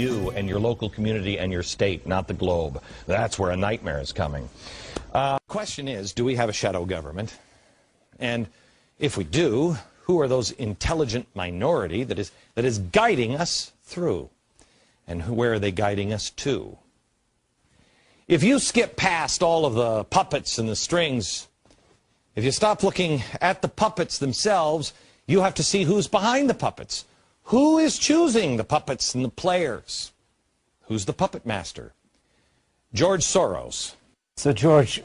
you and your local community and your state, not the globe. That's where a nightmare is coming. Question is, do we have a shadow government? And if we do, who are those intelligent minority that is guiding us through? And where are they guiding us to? If you skip past all of the puppets and the strings, if you stop looking at the puppets themselves, you have to see who's behind the puppets. Who is choosing the puppets and the players? Who's the puppet master? George Soros. So George,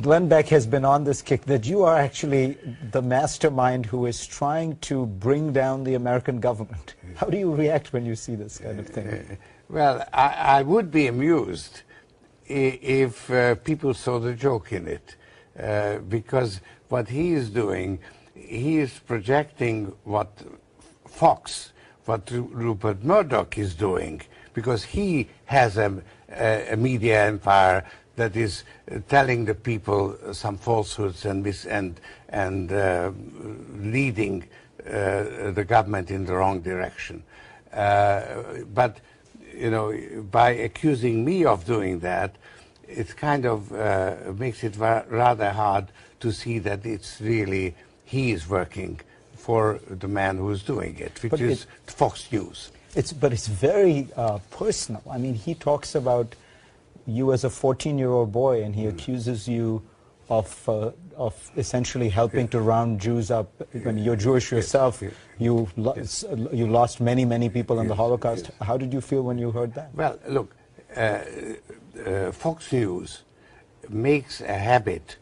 Glenn Beck has been on this kick that you are actually the mastermind who is trying to bring down the American government. How do you react when you see this kind of thing? Well, I would be amused if people saw the joke in it, because what he is doing, he is projecting what Rupert Murdoch is doing, because he has a media empire that is telling the people some falsehoods and leading the government in the wrong direction. But you know, by accusing me of doing that, it kind of makes it rather hard to see that it's really he is working for the man who is doing it, which is Fox News. But it's very personal. I mean, he talks about you as a 14-year-old boy, and he accuses you of essentially helping to round Jews up. When you're Jewish yourself, you lost many people in the Holocaust. How did you feel when you heard that? Well, look, Fox News makes a habit.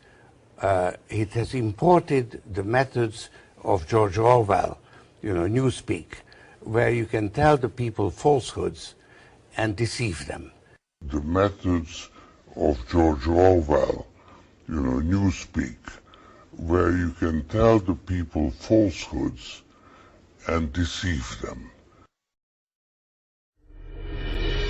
It has imported the methods of George Orwell, you know, Newspeak, where you can tell the people falsehoods and deceive them. The methods of George Orwell, you know, Newspeak, where you can tell the people falsehoods and deceive them.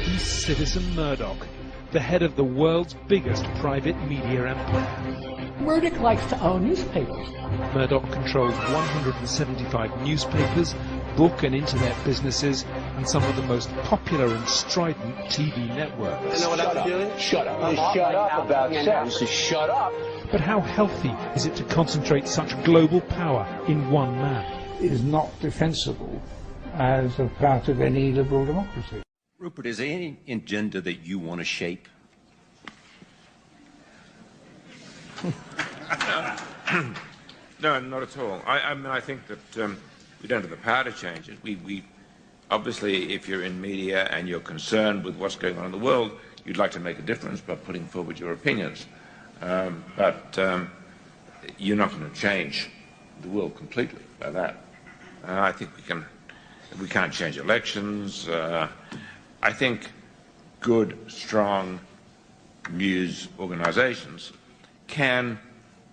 He's Citizen Murdoch, the head of the world's biggest private media empire. Murdoch likes to own newspapers. Murdoch controls 175 newspapers, book and internet businesses, and some of the most popular and strident TV networks. You know what I'm doing? Shut up. Shut up about sex. Just shut up. But how healthy is it to concentrate such global power in one man? It is not defensible as a part of any liberal democracy. Rupert, is there any agenda that you want to shape? No, not at all. I mean, I think that we don't have the power to change it. We obviously, if you're in media and you're concerned with what's going on in the world, you'd like to make a difference by putting forward your opinions. But you're not going to change the world completely by that. I think we can't change elections. I think good, strong news organizations can,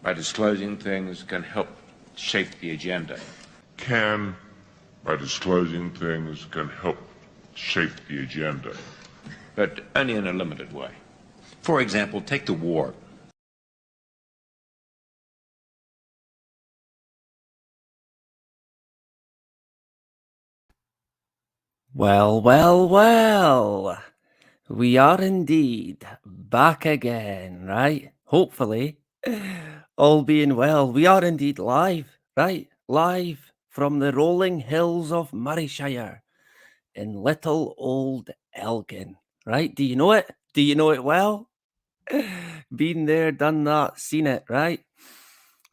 by disclosing things, can help shape the agenda. By disclosing things, can help shape the agenda. But only in a limited way. For example, take the war. Well. We are indeed back again, right? Hopefully. All being well. We are indeed live, right? Live from the rolling hills of Murrayshire in little old Elgin, right? Do you know it? Do you know it well? Been there, done that, seen it, right?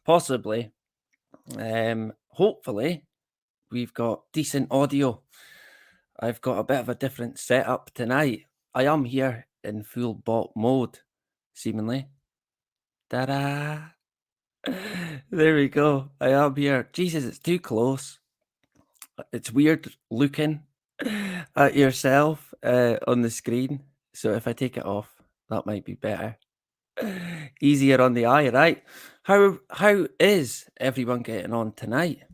Possibly. Hopefully, we've got decent audio. I've got a bit of a different setup tonight. I am here in full bot mode, seemingly. Ta-da! There we go. I am here. Jesus, it's too close. It's weird looking at yourself on the screen. So if I take it off, that might be better. Easier on the eye, right? How is everyone getting on tonight?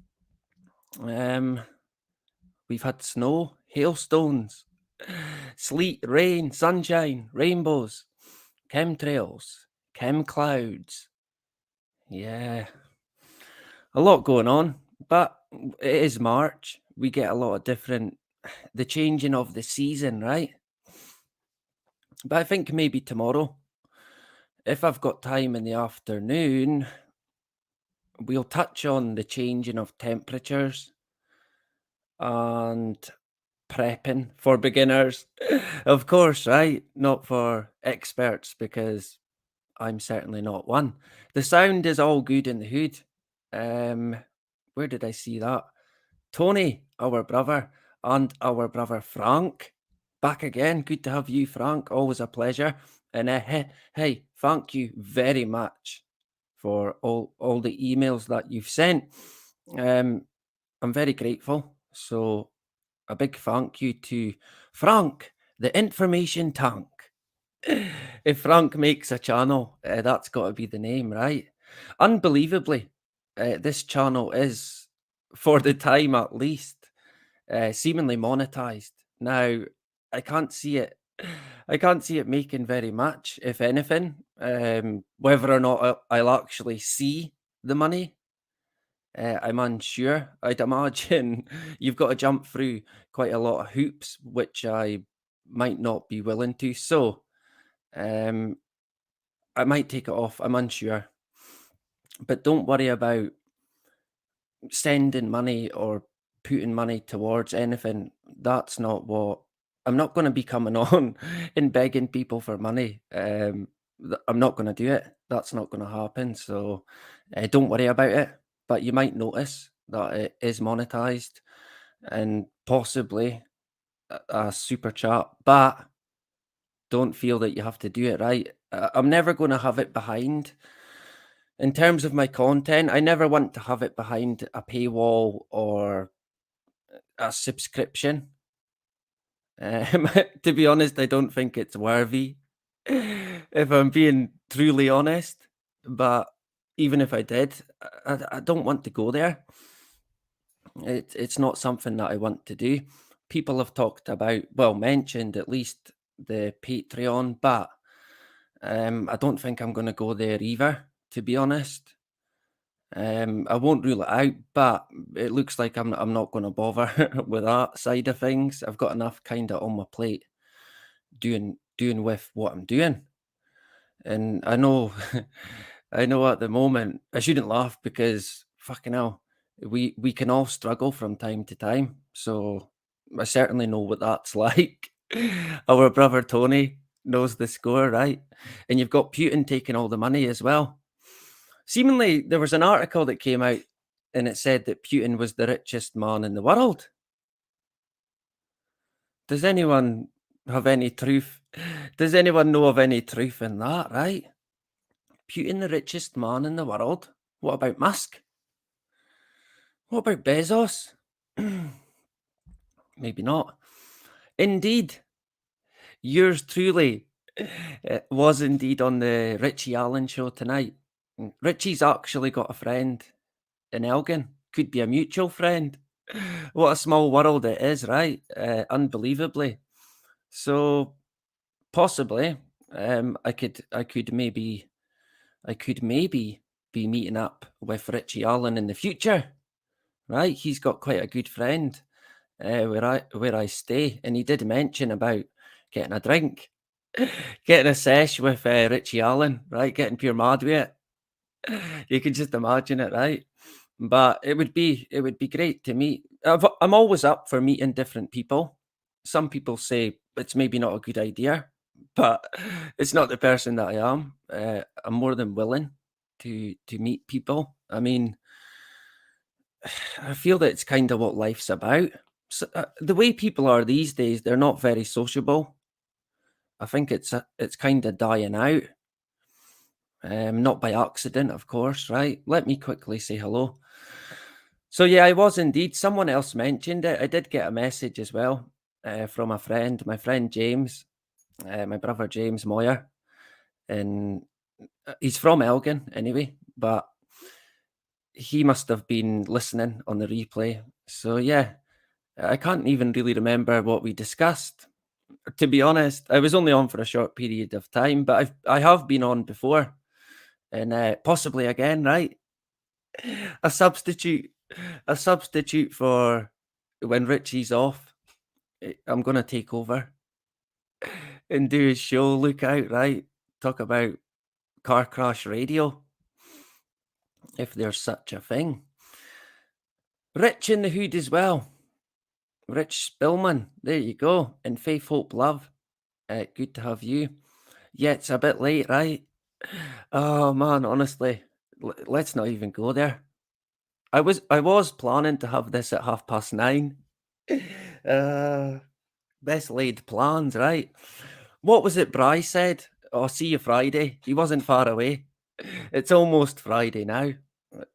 We've had snow, hailstones, sleet, rain, sunshine, rainbows, chemtrails, chem clouds. Yeah, a lot going on, but it is March. We get a lot of different the changing of the season, right? But I think maybe tomorrow, if I've got time in the afternoon, we'll touch on the changing of temperatures and prepping for beginners. Of course, right? Not for experts, because I'm certainly not one. The sound is all good in the hood. Where did I see that? Tony, our brother, and our brother Frank, back again. Good to have you, Frank. Always a pleasure. And hey, thank you very much for all the emails that you've sent. I'm very grateful. So a big thank you to Frank, the information tank. If Frank makes a channel, that's got to be the name, right? Unbelievably, this channel is, for the time at least, seemingly monetized. Now, I can't see it. I can't see it making very much, if anything. Whether or not I'll actually see the money, I'm unsure. I'd imagine you've got to jump through quite a lot of hoops, which I might not be willing to. So, I might take it off. I'm unsure. But don't worry about sending money or putting money towards anything. That's not what I'm not going to be coming on and begging people for money. I'm not going to do it. That's not going to happen. So don't worry about it. But you might notice that it is monetized and possibly a super chat. But don't feel that you have to do it, right? I'm never going to have it behind. In terms of my content, I never want to have it behind a paywall or a subscription. To be honest, I don't think it's worthy, if I'm being truly honest. But even if I did, I don't want to go there. It's not something that I want to do. People have talked about, well, mentioned at least the Patreon, but I don't think I'm going to go there either, to be honest. I won't rule it out, but it looks like I'm not going to bother with that side of things. I've got enough kind of on my plate doing with what I'm doing. And I know I know at the moment I shouldn't laugh, because fucking hell, we can all struggle from time to time. So I certainly know what that's like. Our brother Tony knows the score, right? And you've got Putin taking all the money as well. Seemingly, there was an article that came out and it said that Putin was the richest man in the world. Does anyone have any truth? Does anyone know of any truth in that, right? Putin, the richest man in the world. What about Musk? What about Bezos? Maybe not. Indeed, yours truly was indeed on the Richie Allen show tonight. Richie's actually got a friend in Elgin. Could be a mutual friend. What a small world it is, right? Unbelievably. So possibly, I could maybe be meeting up with Richie Allen in the future, right? He's got quite a good friend where I stay, and he did mention about getting a drink, getting a sesh with Richie Allen, right? Getting pure mad with it. You can just imagine it, right? But it would be great to meet. I'm always up for meeting different people. Some people say it's maybe not a good idea, but it's not the person that I am. I'm more than willing to meet people. I mean, I feel that it's kind of what life's about. So, the way people are these days, they're not very sociable. I think it's kind of dying out. Not by accident, of course, right? Let me quickly say hello. So yeah, I was indeed. Someone else mentioned it. I did get a message as well from a friend, my friend James, my brother James Moyer, and he's from Elgin anyway, but he must have been listening on the replay. So yeah, I can't even really remember what we discussed. To be honest, I was only on for a short period of time, but I have been on before, and possibly again, right? A substitute for when Richie's off. I'm going to take over and do his show. Look out, right? Talk about car crash radio, if there's such a thing. Rich in the hood as well. Rich Spillman, there you go. And Faith, Hope, Love. Good to have you. Yeah, it's a bit late, right? Oh man, honestly, let's not even go there. I was planning to have this at 9:30. Best laid plans, right? What was it Bry said? Oh, see you Friday. He wasn't far away. It's almost Friday now.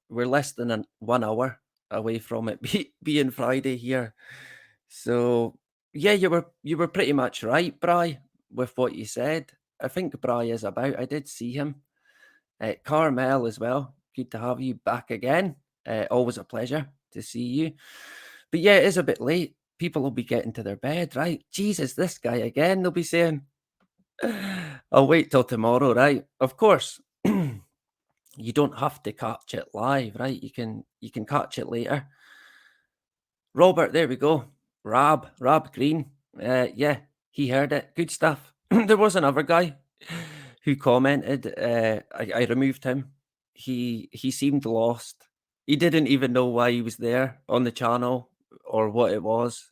We're less than 1 hour away from it being Friday here. So yeah, you were pretty much right, Bry, with what you said. I think Bry is about. I did see him. Carmel as well. Good to have you back again. Always a pleasure to see you. But yeah, it is a bit late. People will be getting to their bed, right? Jesus, this guy again, they'll be saying. I'll wait till tomorrow, right? Of course. You don't have to catch it live, right? You can catch it later. Robert, there we go. Rab Green. Yeah, he heard it. Good stuff. There was another guy who commented. I removed him. He seemed lost. He didn't even know why he was there on the channel or what it was.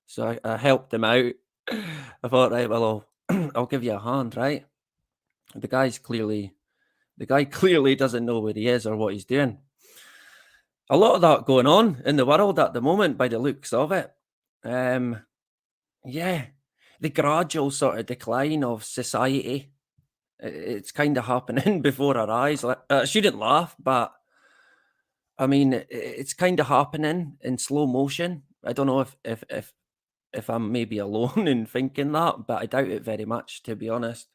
So I helped him out. I thought, right, well, I'll give you a hand, right? The guy clearly doesn't know where he is or what he's doing. A lot of that going on in the world at the moment by the looks of it. Yeah, the gradual sort of decline of society. It's kind of happening before our eyes. I shouldn't laugh, but I mean, it's kind of happening in slow motion. I don't know if I'm maybe alone in thinking that, but I doubt it very much, to be honest.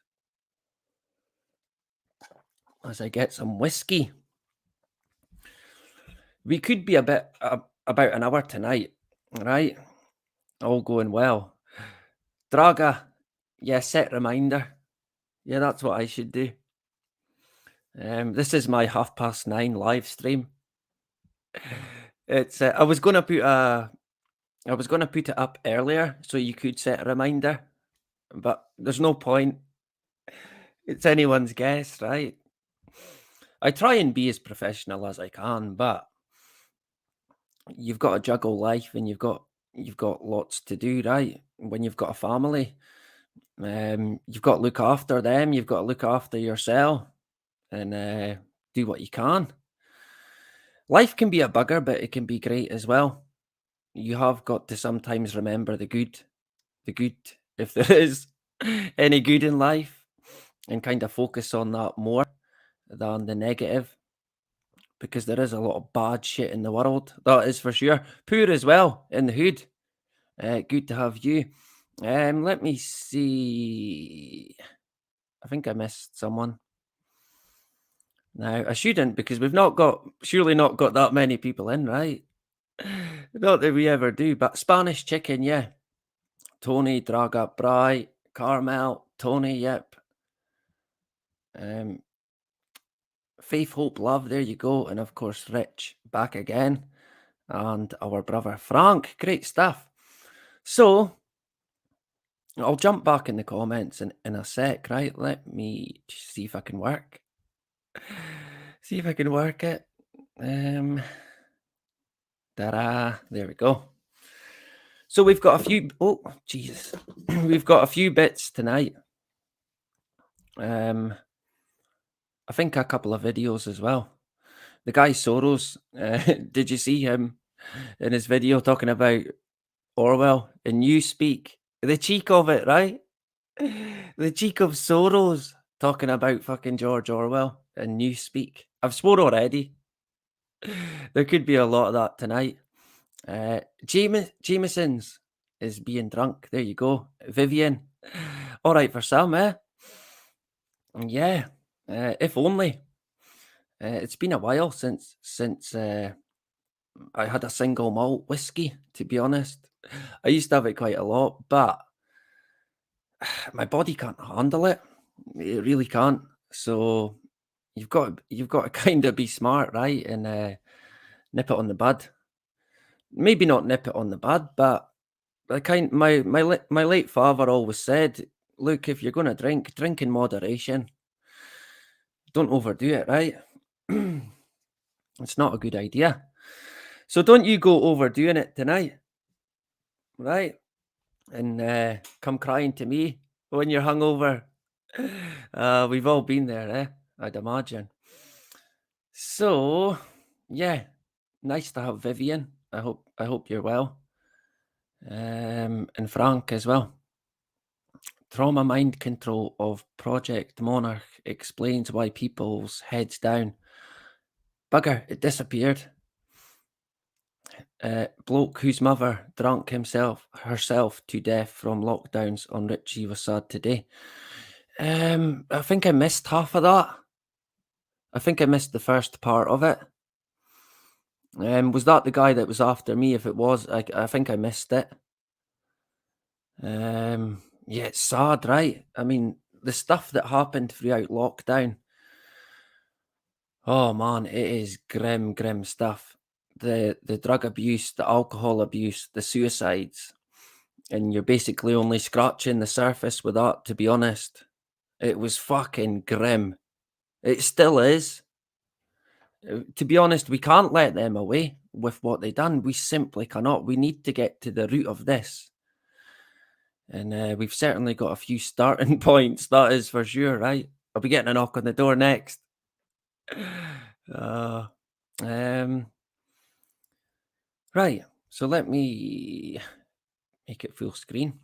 As I get some whiskey. We could be about an hour tonight, right? All going well. Draga, yeah, set reminder. Yeah, that's what I should do. This is my 9:30 live stream. It's I was gonna put it up earlier so you could set a reminder, but there's no point. It's anyone's guess, right? I try and be as professional as I can, but you've got to juggle life and you've got lots to do, right? When you've got a family, you've got to look after them, you've got to look after yourself and do what you can. Life can be a bugger, but it can be great as well. You have got to sometimes remember the good, if there is any good in life, and kind of focus on that more than the negative, because there is a lot of bad shit in the world, that is for sure. Poor as well in the hood. Good to have you. Let me see. I think I missed someone. Now I shouldn't, because we've surely not got that many people in, right? Not that we ever do, but Spanish Chicken, yeah. Tony, Draga, Bry, Carmel, Tony, yep. Faith, Hope, Love, there you go. And of course, Rich, back again. And our brother Frank, great stuff. So, I'll jump back in the comments in a sec, right? Let me see if I can work. See if I can work it. Ta-da, there we go. So we've got a few, oh, Jesus. We've got a few bits tonight. I think a couple of videos as well. The guy Soros, did you see him in his video talking about Orwell and Newspeak? The cheek of it, right? The cheek of Soros talking about fucking George Orwell and Newspeak. I've swore already. There could be a lot of that tonight. Jameson's is being drunk. There you go. Vivian. All right for some, eh? Yeah. If only. It's been a while since I had a single malt whiskey, to be honest. I used to have it quite a lot, but my body can't handle it. It really can't. So you've got to kind of be smart, right? And nip it on the bud. Maybe not nip it on the bud, but My late father always said, look, if you're going to drink, drink in moderation. Don't overdo it, right? It's not a good idea. So don't you go overdoing it tonight, right? And come crying to me when you're hungover. We've all been there, I'd imagine. So, yeah, nice to have Vivian. I hope you're well. And Frank as well. Trauma mind control of Project Monarch explains why people's heads down. Bugger, it disappeared. Bloke whose mother drank herself to death from lockdowns on Richie was sad today. I think I missed half of that. I think I missed the first part of it. Was that the guy that was after me? If it was, I think I missed it. Yeah, it's sad, right? I mean, the stuff that happened throughout lockdown. Oh man, it is grim stuff. The drug abuse, the alcohol abuse, the suicides, and you're basically only scratching the surface with that, to be honest. It was fucking grim. It still is. To be honest, we can't let them away with what they done. We simply cannot. We need to get to the root of this. And we've certainly got a few starting points, that is for sure, right? I'll be getting a knock on the door next. Right, so let me make it full screen.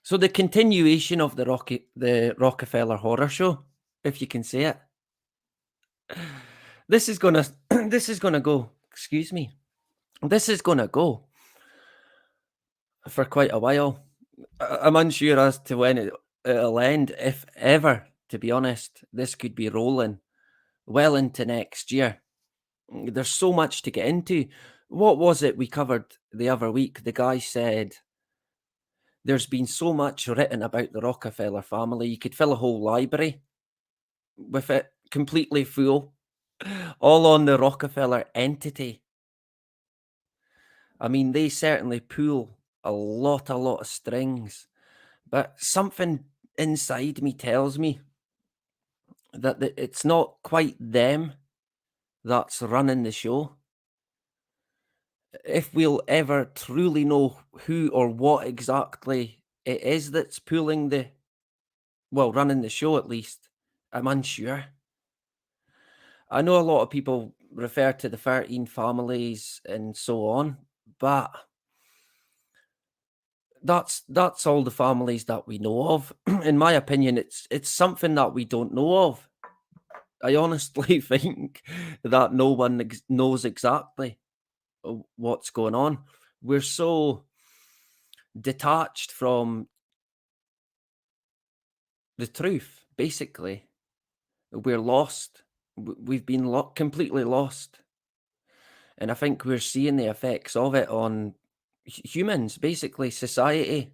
So the continuation of the Rockefeller horror show, if you can say it. This is gonna go. Excuse me. This is gonna go for quite a while. I'm unsure as to when it'll end, if ever. To be honest, this could be rolling well into next year. There's so much to get into. What was it we covered the other week? The guy said there's been so much written about the Rockefeller family, you could fill a whole library with it, completely full, all on the Rockefeller entity. I mean, they certainly pull a lot of strings, but something inside me tells me that it's not quite them that's running the show. If we'll ever truly know who or what exactly it is that's running the show at least, I'm unsure. I know a lot of people refer to the 13 families and so on, but that's all the families that we know of. In my opinion, it's something that we don't know of. I honestly think that no one knows exactly what's going on. We're so detached from the truth, basically. We're lost. We've been completely lost. And I think we're seeing the effects of it on humans, basically society.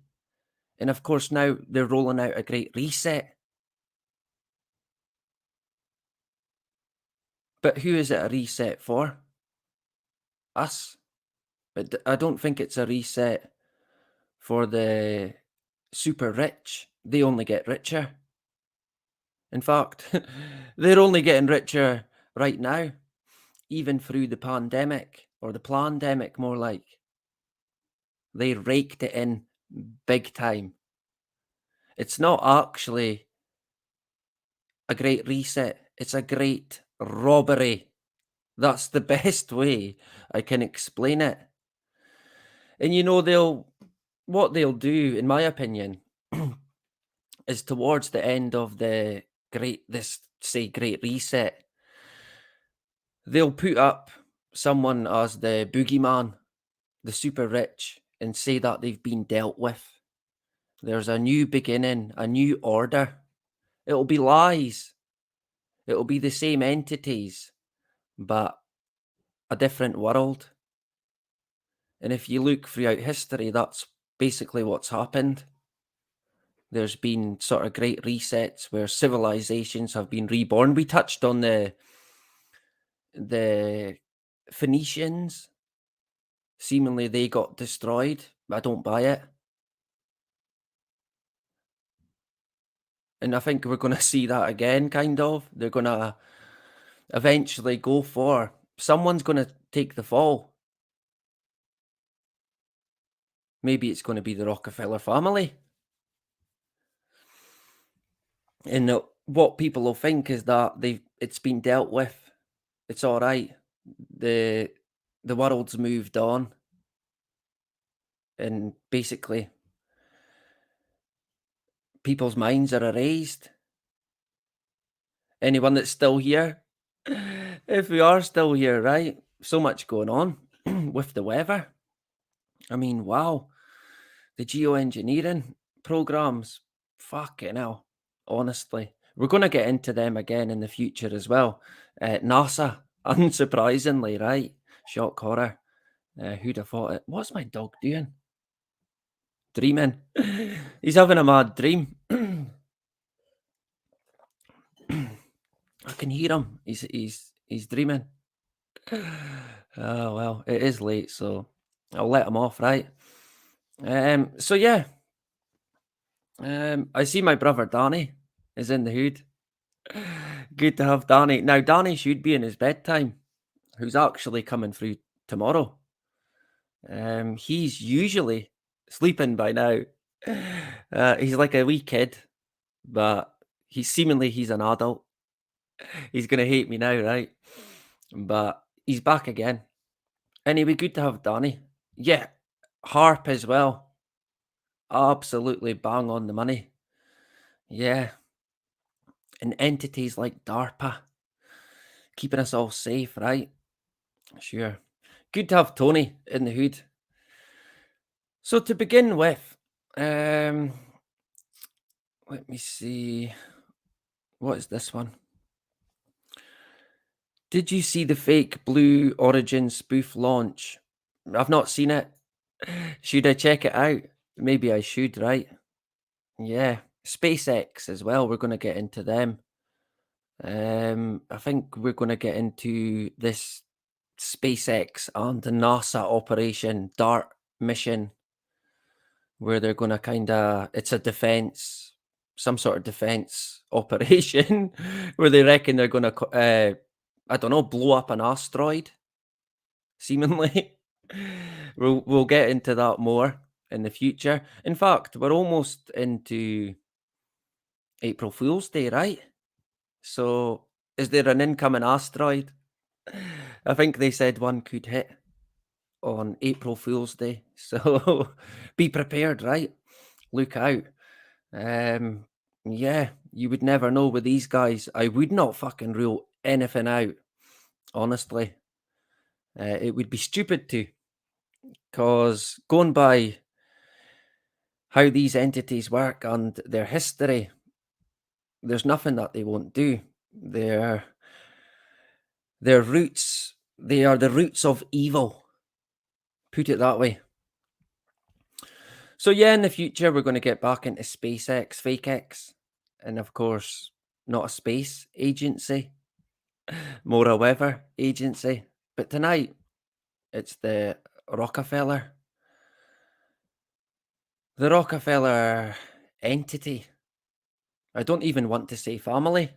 And of course, now they're rolling out a great reset. But who is it a reset for? Us. But I don't think it's a reset for the super rich. They only get richer. In fact, they're only getting richer right now, even through the pandemic, or the plandemic more like. They raked it in big time. It's not actually a great reset. It's a great robbery. That's the best way I can explain it. And you know, what they'll do, in my opinion, is towards the end of the great reset, they'll put up someone as the boogeyman, the super rich, and say that they've been dealt with. There's a new beginning, a new order. It'll be lies. It'll be the same entities, but a different world. And if you look throughout history, that's basically what's happened. There's been sort of great resets where civilizations have been reborn. We touched on the Phoenicians. Seemingly they got destroyed I don't buy it. And I think we're going to see that again, kind of. They're going to eventually go for... Someone's going to take the fall. Maybe it's going to be the Rockefeller family. And what people will think is that it's been dealt with. It's all right. The world's moved on. And basically, people's minds are erased. Anyone that's still here, if we are still here, right? So much going on with the weather. I mean, wow. The geoengineering programs, fucking hell, honestly. We're going to get into them again in the future as well. NASA, unsurprisingly, right? Shock horror. Who'd have thought it? What's my dog doing? Dreaming. He's having a mad dream. I can hear him. He's dreaming. Oh, well, it is late, so I'll let him off, right? So yeah. I see my brother Danny is in the hood. Good to have Danny. Now, Danny should be in his bedtime, who's actually coming through tomorrow. He's usually sleeping by now. He's like a wee kid, but he's an adult. He's going to hate me now, right? But he's back again. Anyway, good to have Danny. Yeah, Harp as well. Absolutely bang on the money. Yeah. And entities like DARPA, keeping us all safe, right? Sure. Good to have Tony in the hood. So to begin with, let me see. What is this one? Did you see the fake Blue Origin spoof launch? I've not seen it. Should I check it out? Maybe I should, right? Yeah. SpaceX as well. We're going to get into them. I think we're going to get into this SpaceX and the NASA Operation DART mission, where they're going to it's a defense, some sort of defense operation, where they reckon they're going to, I don't know, blow up an asteroid, seemingly. We'll get into that more in the future. In fact, we're almost into April Fool's Day, right? So, is there an incoming asteroid? I think they said one could hit on April Fool's Day. So, be prepared, right? Look out. Yeah, you would never know with these guys. I would not fucking rule anything out, honestly. It would be stupid to, because going by how these entities work and their history, there's nothing that they won't do. Their roots, they are the roots of evil. Put it that way. So yeah, in the future, we're going to get back into SpaceX, FakeX, and of course, not a space agency, more a weather agency. But tonight, it's the Rockefeller entity. I don't even want to say family.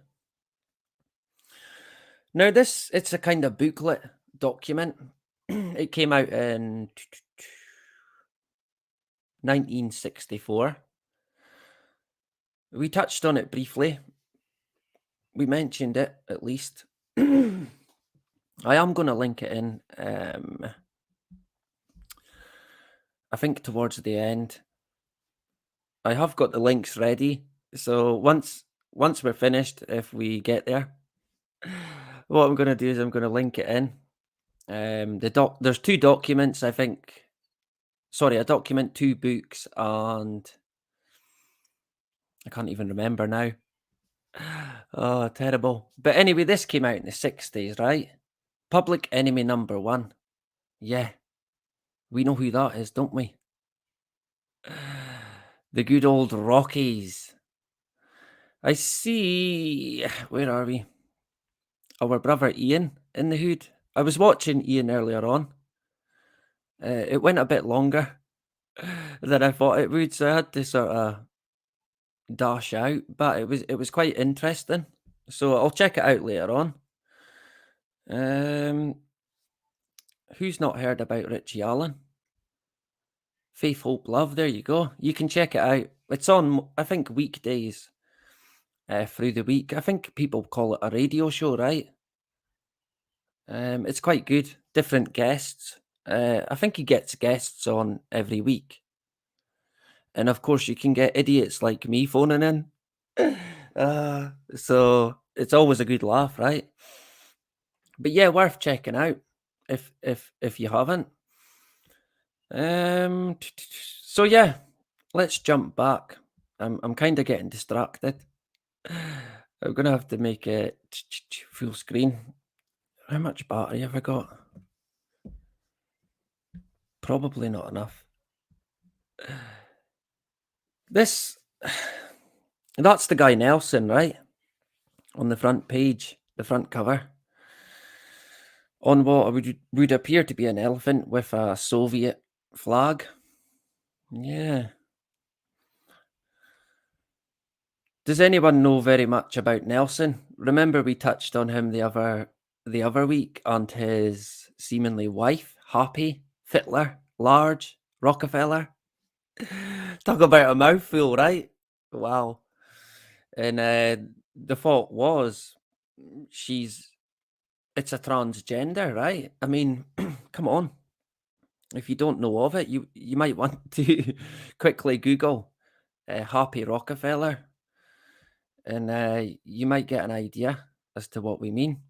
Now it's a kind of booklet document. It came out in 1964. We touched on it briefly. We mentioned it, at least. I am going to link it in, I think towards the end. I have got the links ready. So once we're finished, if we get there, what I'm going to do is I'm going to link it in. There's two documents, I think. Sorry, a document, 2 books, and I can't even remember now. Oh, terrible. But anyway, this came out in the 60s, right? Public Enemy number 1. Yeah. We know who that is, don't we? The good old Rockies. I see... Where are we? Our brother Ian in the hood. I was watching Ian earlier on. It went a bit longer. than I thought it would, so I had to sort of dash out. But it was quite interesting. So I'll check it out later on. Who's not heard about Richie Allen? Faith, Hope, Love. There you go. You can check it out. It's on, I think, weekdays through the week. I think people call it a radio show, right? It's quite good. Different guests. I think he gets guests on every week. And of course, you can get idiots like me phoning in. So it's always a good laugh, right? But yeah, worth checking out if you haven't. So yeah, let's jump back. I'm kind of getting distracted. I'm gonna have to make it full screen. How much battery have I got? Probably not enough. That's the guy Nelson, right? On the front page, the front cover. On what would appear to be an elephant with a Soviet flag. Yeah. Does anyone know very much about Nelson? Remember we touched on him the other week and his seemingly wife, Happy, Fittler, Large, Rockefeller. Talk about a mouthful, right? Wow. And the thought was it's a transgender, right? I mean, come on. If you don't know of it, you might want to quickly Google Happy Rockefeller, and you might get an idea as to what we mean.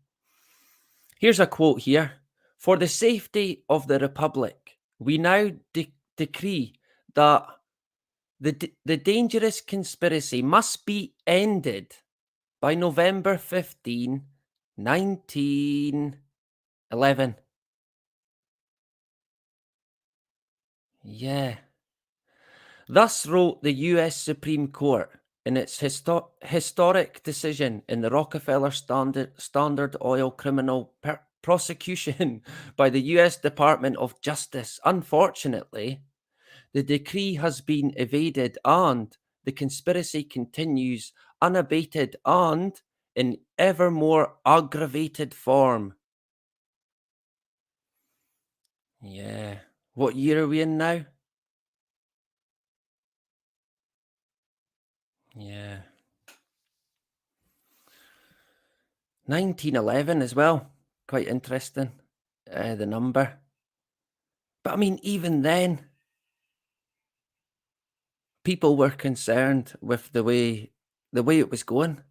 Here's a quote here. For the safety of the Republic, we now decree that the dangerous conspiracy must be ended by November 15, 1911. Yeah. Thus wrote the US Supreme Court in its historic decision in the Rockefeller Standard Oil criminal prosecution by the US Department of Justice. Unfortunately, the decree has been evaded and the conspiracy continues unabated and in ever more aggravated form. Yeah. What year are we in now? Yeah. 1911 as well. Quite interesting, the number. But I mean, even then, people were concerned with the way it was going.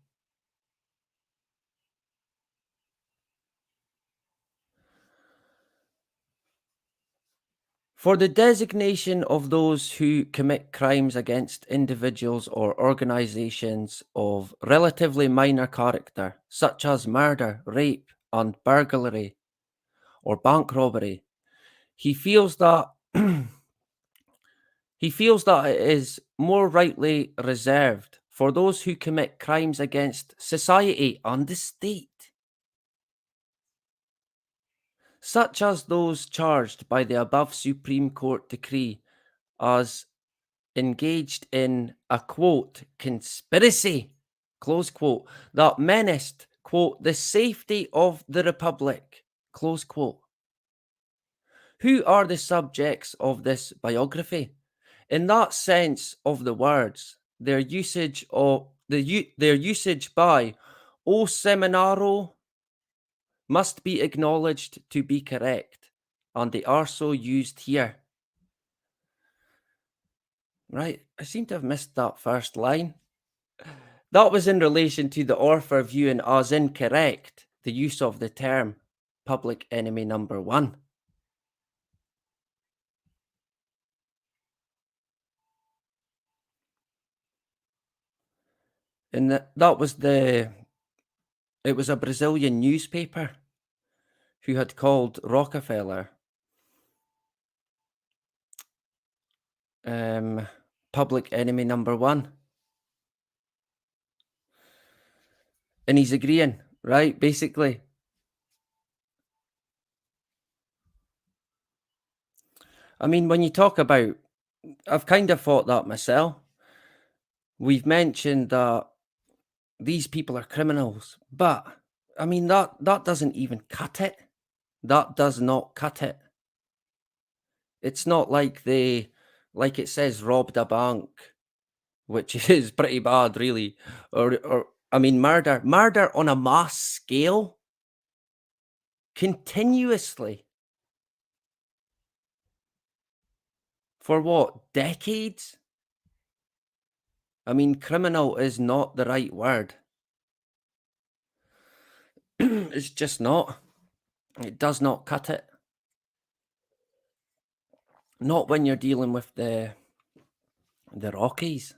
For the designation of those who commit crimes against individuals or organizations of relatively minor character, such as murder, rape, and burglary or bank robbery, he feels that it is more rightly reserved for those who commit crimes against society and the state, such as those charged by the above Supreme Court decree as engaged in a, quote, conspiracy, close quote, that menaced, quote, the safety of the Republic, close quote. Who are the subjects of this biography? In that sense of the words, their usage by O Seminaro must be acknowledged to be correct, and they are so used here. Right, I seem to have missed that first line. That was in relation to the author viewing as incorrect the use of the term public enemy number one. And it was a Brazilian newspaper who had called Rockefeller public enemy number one. And he's agreeing, right? Basically. I mean, when you talk about I've kind of thought that myself. We've mentioned that these people are criminals, but I mean that doesn't even cut it. That does not cut it. It's not like they, like it says, robbed a bank, which is pretty bad, really. Or I mean, murder on a mass scale, continuously. For what, decades? I mean, criminal is not the right word. It's just not. It does not cut it. Not when you're dealing with the Rockies.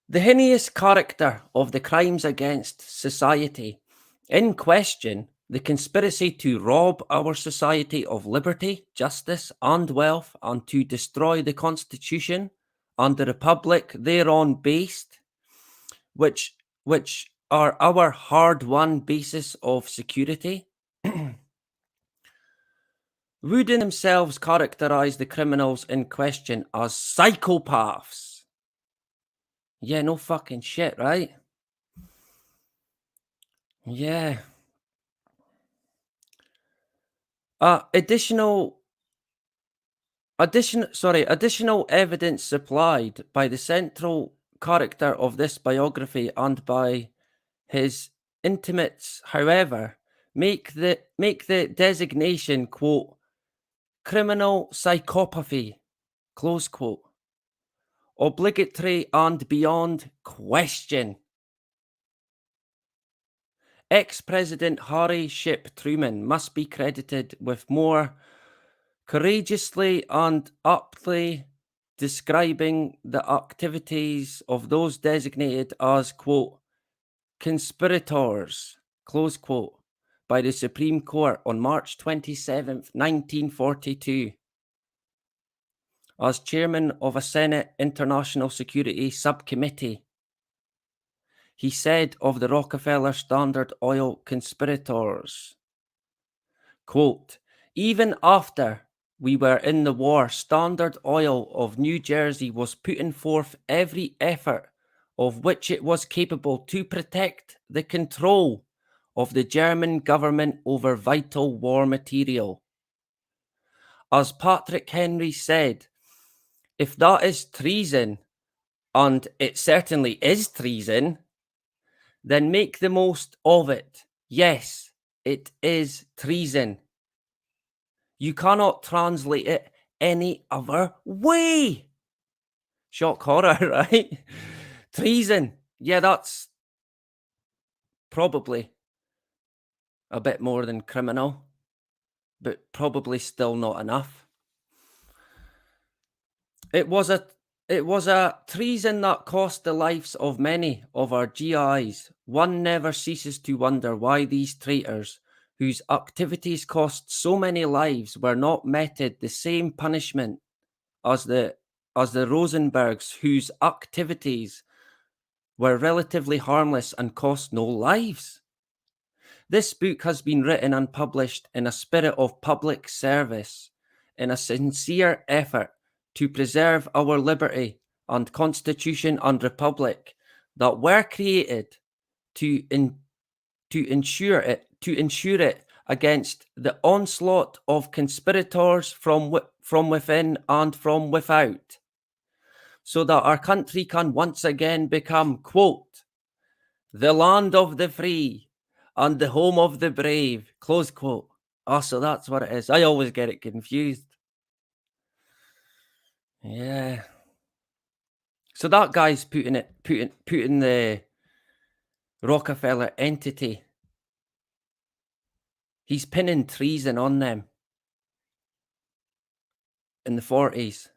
The heinous character of the crimes against society in question, the conspiracy to rob our society of liberty, justice, and wealth, and to destroy the Constitution and the Republic thereon based, which are our hard-won basis of security, would in themselves characterize the criminals in question as psychopaths. Yeah, no fucking shit, right? Yeah. Additional evidence supplied by the central character of this biography and by his intimates, however, make the designation, quote, criminal psychopathy, close quote, obligatory and beyond question. Ex-President Harry Ship Truman must be credited with more courageously and aptly describing the activities of those designated as, quote, conspirators, close quote, by the Supreme Court on March 27th, 1942. As chairman of a Senate International Security Subcommittee, he said of the Rockefeller Standard Oil conspirators, quote, even after we were in the war, Standard Oil of New Jersey was putting forth every effort of which it was capable to protect the control of the German government over vital war material. As Patrick Henry said, if that is treason, and it certainly is treason, then make the most of it. Yes, it is treason. You cannot translate it any other way. Shock horror, right? Treason. Yeah, that's probably a bit more than criminal, but probably still not enough. It was a treason that cost the lives of many of our GIs. One never ceases to wonder why these traitors, whose activities cost so many lives, were not meted the same punishment as the Rosenbergs, whose activities were relatively harmless and cost no lives. This book has been written and published in a spirit of public service, in a sincere effort to preserve our liberty and Constitution and Republic that were created to ensure it against the onslaught of conspirators from within and from without, so that our country can once again become, quote, the land of the free and the home of the brave, close quote. Oh, so that's what it is. I always get it confused. Yeah. So that guy's putting the Rockefeller entity. He's pinning treason on them in the 40s.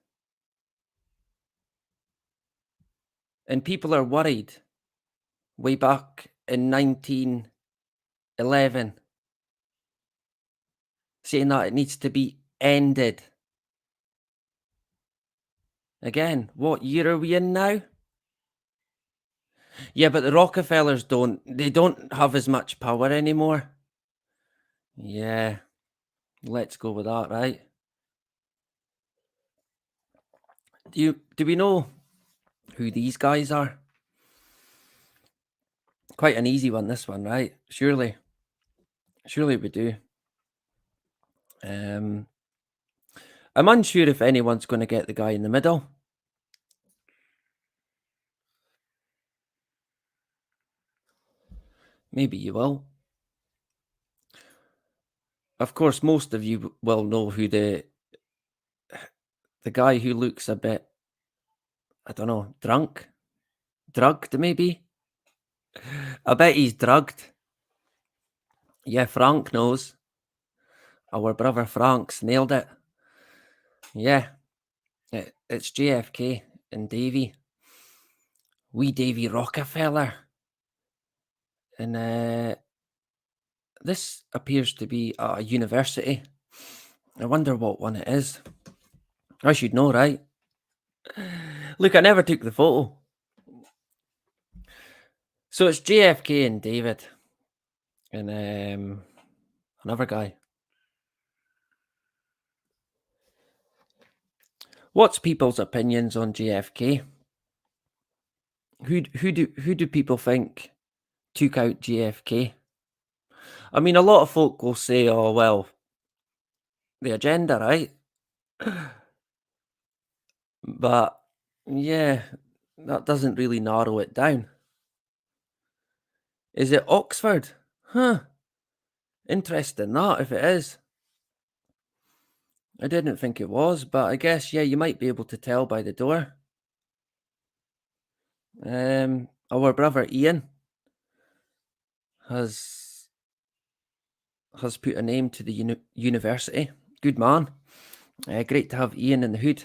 And people are worried way back in 1911, saying that it needs to be ended. Again, what year are we in now? Yeah, but the Rockefellers don't have as much power anymore. Yeah, let's go with that, right? Do we know who these guys are? Quite an easy one, this one, right? Surely we do. I'm unsure if anyone's going to get the guy in the middle. Maybe you will. Of course, most of you will know who the guy who looks a bit, I don't know, drugged maybe. I bet he's drugged. Yeah, Frank knows. Our brother Frank's nailed it. Yeah, it's JFK and Davy. Wee Davy Rockefeller. And this appears to be a university. I wonder what one it is. I should know, right? Look, I never took the photo. So it's JFK and David. And another guy. What's people's opinions on JFK? Who do people think took out JFK? I mean, a lot of folk will say, oh, well, the agenda, right? But, yeah, that doesn't really narrow it down. Is it Oxford? Huh. Interesting that, if it is. I didn't think it was, but I guess, yeah, you might be able to tell by the door. Our brother Ian has put a name to the university. Good man. Great to have Ian in the hood.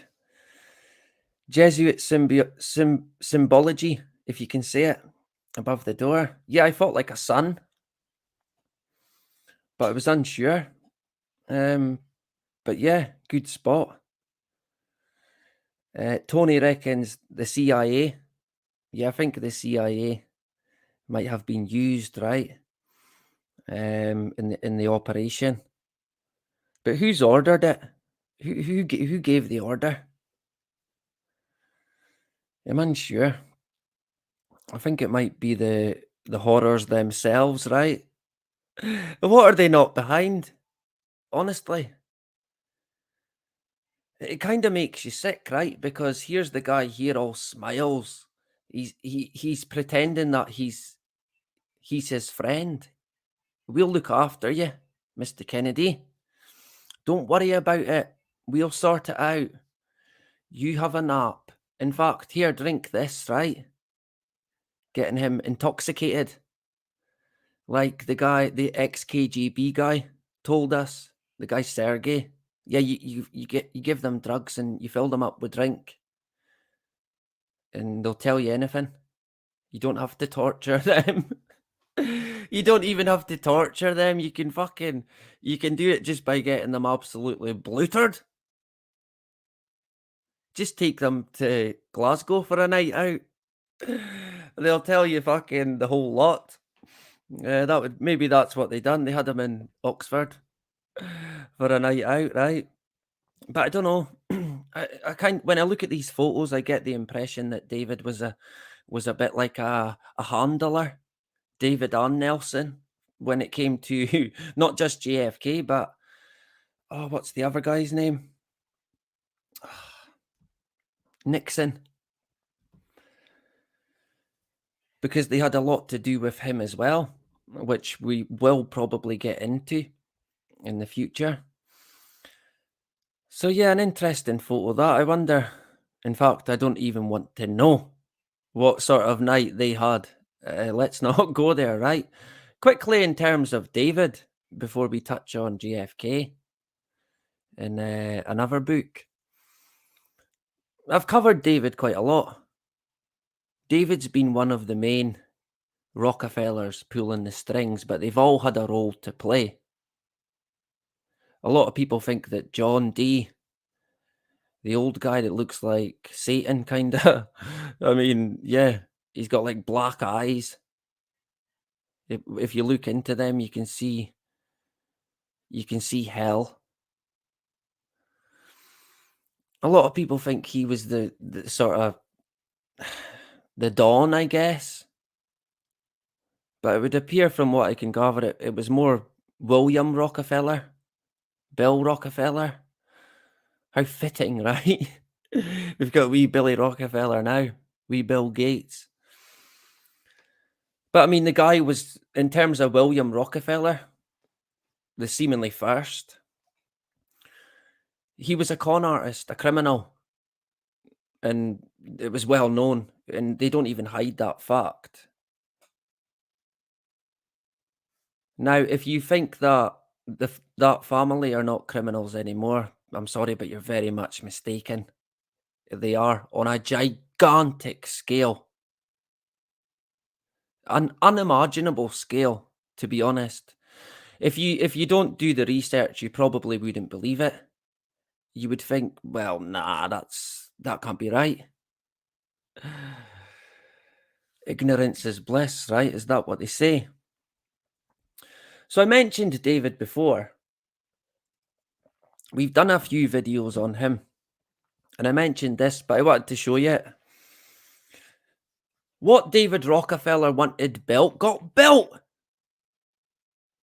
Jesuit symbology, if you can say it, above the door. Yeah, I thought like a sun, but I was unsure. But yeah, good spot. Tony reckons the CIA. Yeah, I think the CIA might have been used, right? In the operation. But who's ordered it? Who gave the order? I'm unsure. I think it might be the horrors themselves, right? What are they not behind? Honestly. It kind of makes you sick, right? Because here's the guy here all smiles. He's pretending that he's his friend. We'll look after you, Mr. Kennedy. Don't worry about it. We'll sort it out. You have a nap. In fact, here, drink this, right? Getting him intoxicated. Like the guy, the ex-KGB guy told us, the guy Sergey. Yeah, you give them drugs and you fill them up with drink. And they'll tell you anything. You don't have to torture them. You don't even have to torture them. You can do it just by getting them absolutely blutered. Just take them to Glasgow for a night out. They'll tell you fucking the whole lot. Maybe that's what they done. They had him in Oxford for a night out, right? But I don't know. When I look at these photos, I get the impression that David was a bit like a handler, David and Nelson, when it came to not just JFK, but what's the other guy's name? Nixon. Because they had a lot to do with him as well, which we will probably get into in the future. So yeah, an interesting photo that. I wonder, in fact, I don't even want to know what sort of night they had. Let's not go there, right? Quickly, in terms of David, before we touch on JFK in another book. I've covered David quite a lot. David's been one of the main Rockefellers pulling the strings, but they've all had a role to play. A lot of people think that John D., the old guy that looks like Satan, kind of. I mean, yeah, he's got like black eyes. If you look into them, you can see hell. a lot of people think he was the sort of the Don, I guess. But it would appear from what I can gather, it was more William Rockefeller, Bill Rockefeller. How fitting, right? We've got wee Billy Rockefeller now, wee Bill Gates. But I mean, the guy was, in terms of William Rockefeller, the seemingly first, he was a con artist, a criminal. And it was well known, and they don't even hide that fact. Now, if you think that that family are not criminals anymore, I'm sorry, but you're very much mistaken. They are on a gigantic scale, an unimaginable scale, to be honest. If you don't do the research, you probably wouldn't believe it. You would think, well, nah, that can't be right. Ignorance is bliss, right? Is that what they say? So I mentioned David before. We've done a few videos on him. And I mentioned this, but I wanted to show you it. What David Rockefeller wanted built got built.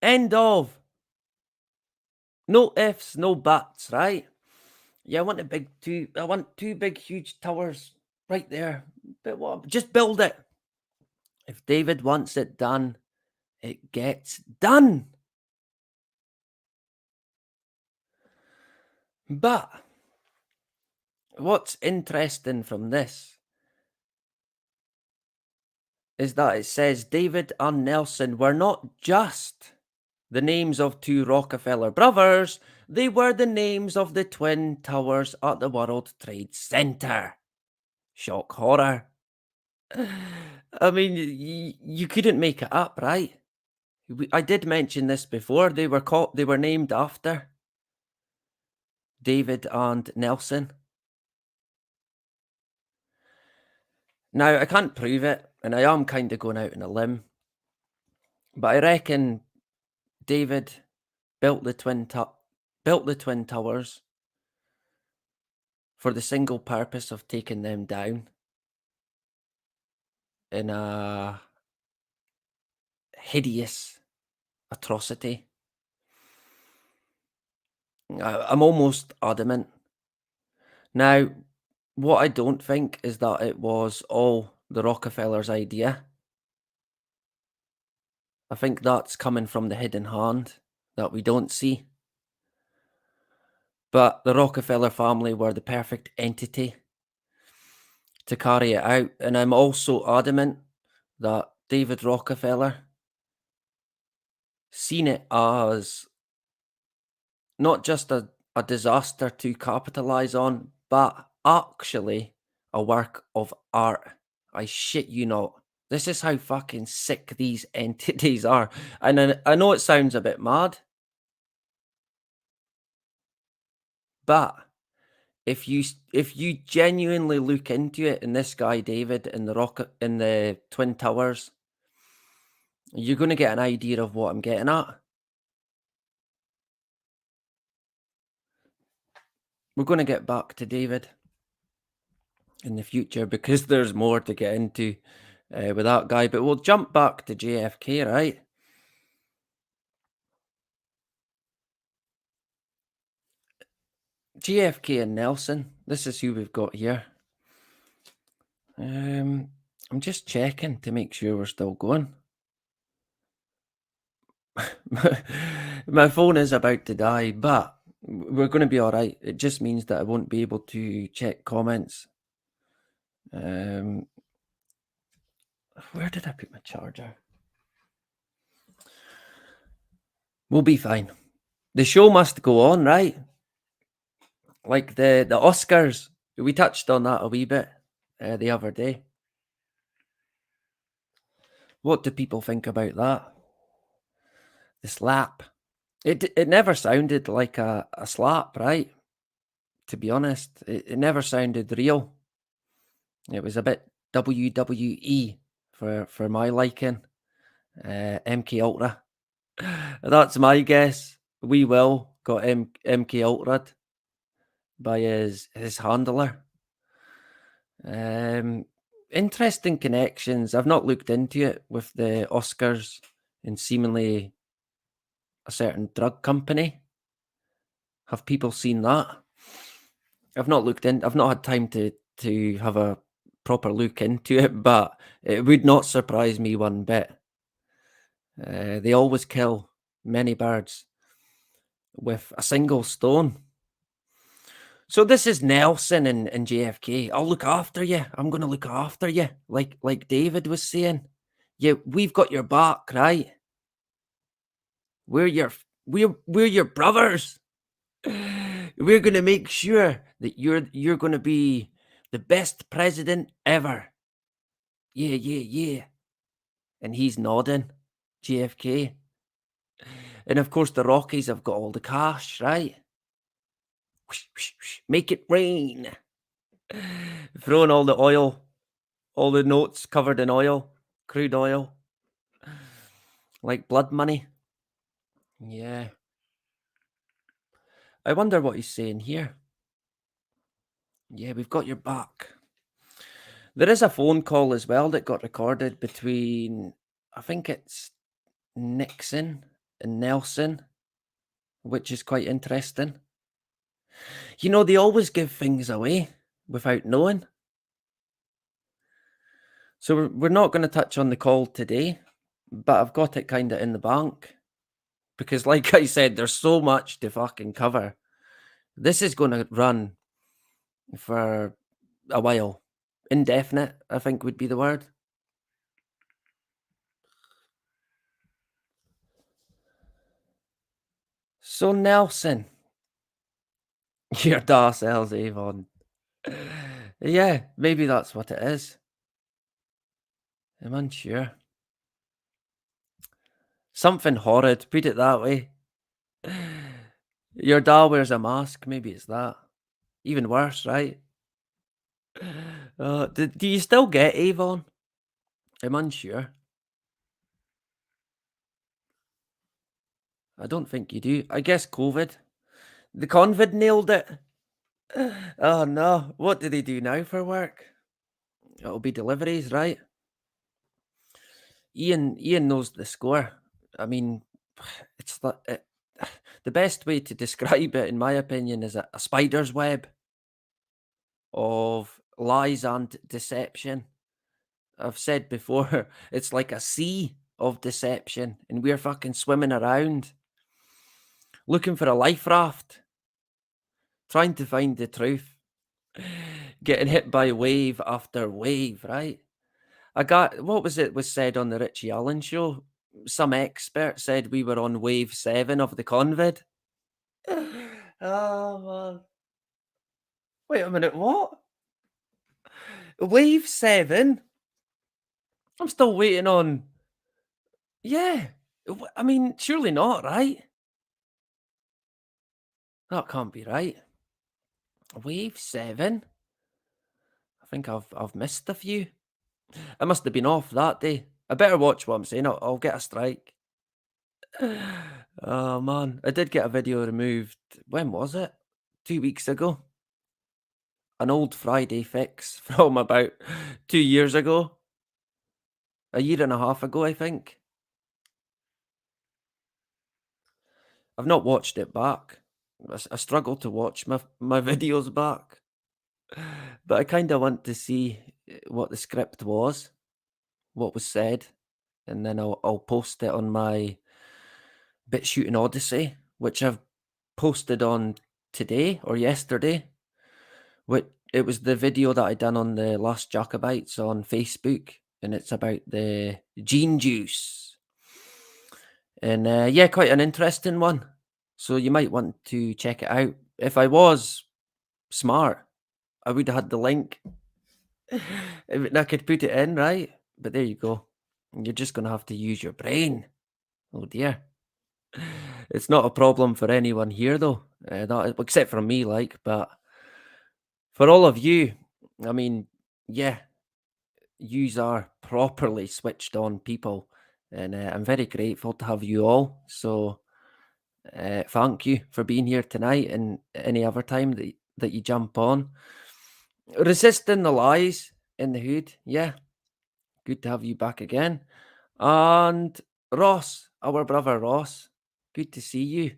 End of. No ifs, no buts, right? Yeah, I want two big, huge towers right there. But what? Just build it. If David wants it done, it gets done. But what's interesting from this is that it says David and Nelson were not just the names of two Rockefeller brothers, they were the names of the twin towers at the World Trade Center. Shock horror. I mean, you couldn't make it up, right? I did mention this before. They were named after David and Nelson. Now, I can't prove it, and I am kind of going out on a limb, but I reckon David built the twin towers for the single purpose of taking them down in a hideous atrocity. I'm almost adamant. Now, what I don't think is that it was all the Rockefellers' idea. I think that's coming from the hidden hand that we don't see. But the Rockefeller family were the perfect entity to carry it out. And I'm also adamant that David Rockefeller seen it as not just a disaster to capitalize on, but actually a work of art. I shit you not. This is how fucking sick these entities are. And I know it sounds a bit mad, but if you genuinely look into it, and this guy David in the Twin Towers, you're going to get an idea of what I'm getting at. We're going to get back to David in the future because there's more to get into with that guy. But we'll jump back to JFK, right? JFK and Nelson. This is who we've got here. I'm just checking to make sure we're still going. My phone is about to die, but we're going to be all right. It just means that I won't be able to check comments. Where did I put my charger? We'll be fine. The show must go on, right? Like the Oscars. We touched on that a wee bit the other day. What do people think about that? The slap. It never sounded like a slap, right? To be honest, it never sounded real. It was a bit WWE for my liking. MK Ultra. That's my guess. We will got MK Ultra'd. by his handler. Interesting connections. I've not looked into it with the Oscars and seemingly a certain drug company. Have people seen that? I've not had time to have a proper look into it, but it would not surprise me one bit. They always kill many birds with a single stone. So this is Nelson and JFK. I'll look after you. I'm going to look after you, like David was saying. Yeah, we've got your back, right? We're your brothers. We're going to make sure that you're going to be the best president ever. Yeah. And he's nodding, JFK. And of course, the Rockies have got all the cash, right? Make it rain. Throwing all the oil, all the notes covered in oil, crude oil, like blood money. Yeah. I wonder what he's saying here. Yeah, we've got your back. There is a phone call as well that got recorded between, I think it's Nixon and Nelson, which is quite interesting. You know, they always give things away without knowing. So we're not going to touch on the call today, but I've got it kind of in the bank. Because like I said, there's so much to fucking cover. This is going to run for a while. Indefinite, I think would be the word. So Nelson, your da sells Avon. Yeah, maybe that's what it is. I'm unsure. Something horrid, put it that way. Your da wears a mask, maybe it's that. Even worse, right? Do you still get Avon? I'm unsure. I don't think you do. I guess COVID. The convid nailed it. Oh no. What do they do now for work? It'll be deliveries, right? Ian knows the score. I mean, it's the best way to describe it, in my opinion, is a spider's web of lies and deception. I've said before, it's like a sea of deception, and we're fucking swimming around looking for a life raft, trying to find the truth, getting hit by wave after wave, right? What was said on the Richie Allen show? Some expert said we were on wave 7 of the COVID. Oh, man. Wait a minute, what? Wave 7? I'm still waiting on... Yeah. I mean, surely not, right? That can't be right. Wave 7? I think I've missed a few. I must have been off that day. I better watch what I'm saying. I'll get a strike. Oh, man. I did get a video removed. When was it? 2 weeks ago. An old Friday fix from about 2 years ago. A year and a half ago, I think. I've not watched it back. I struggle to watch my videos back. But I kind of want to see what the script was, what was said, and then I'll post it on my Bit Shooting Odyssey, which I've posted on today or yesterday. It was the video that I done on the Last Jacobites on Facebook, and it's about the gene juice. And yeah, quite an interesting one. So you might want to check it out. If I was smart, I would have had the link. I could put it in, right? But there you go. You're just going to have to use your brain. Oh dear. It's not a problem for anyone here, though, except for me, but for all of you, I mean, yeah, yous are properly switched on people, and I'm very grateful to have you all. So thank you for being here tonight and any other time that you jump on. Resisting the lies in the hood. Yeah, good to have you back again. And Ross, our brother Ross, good to see you.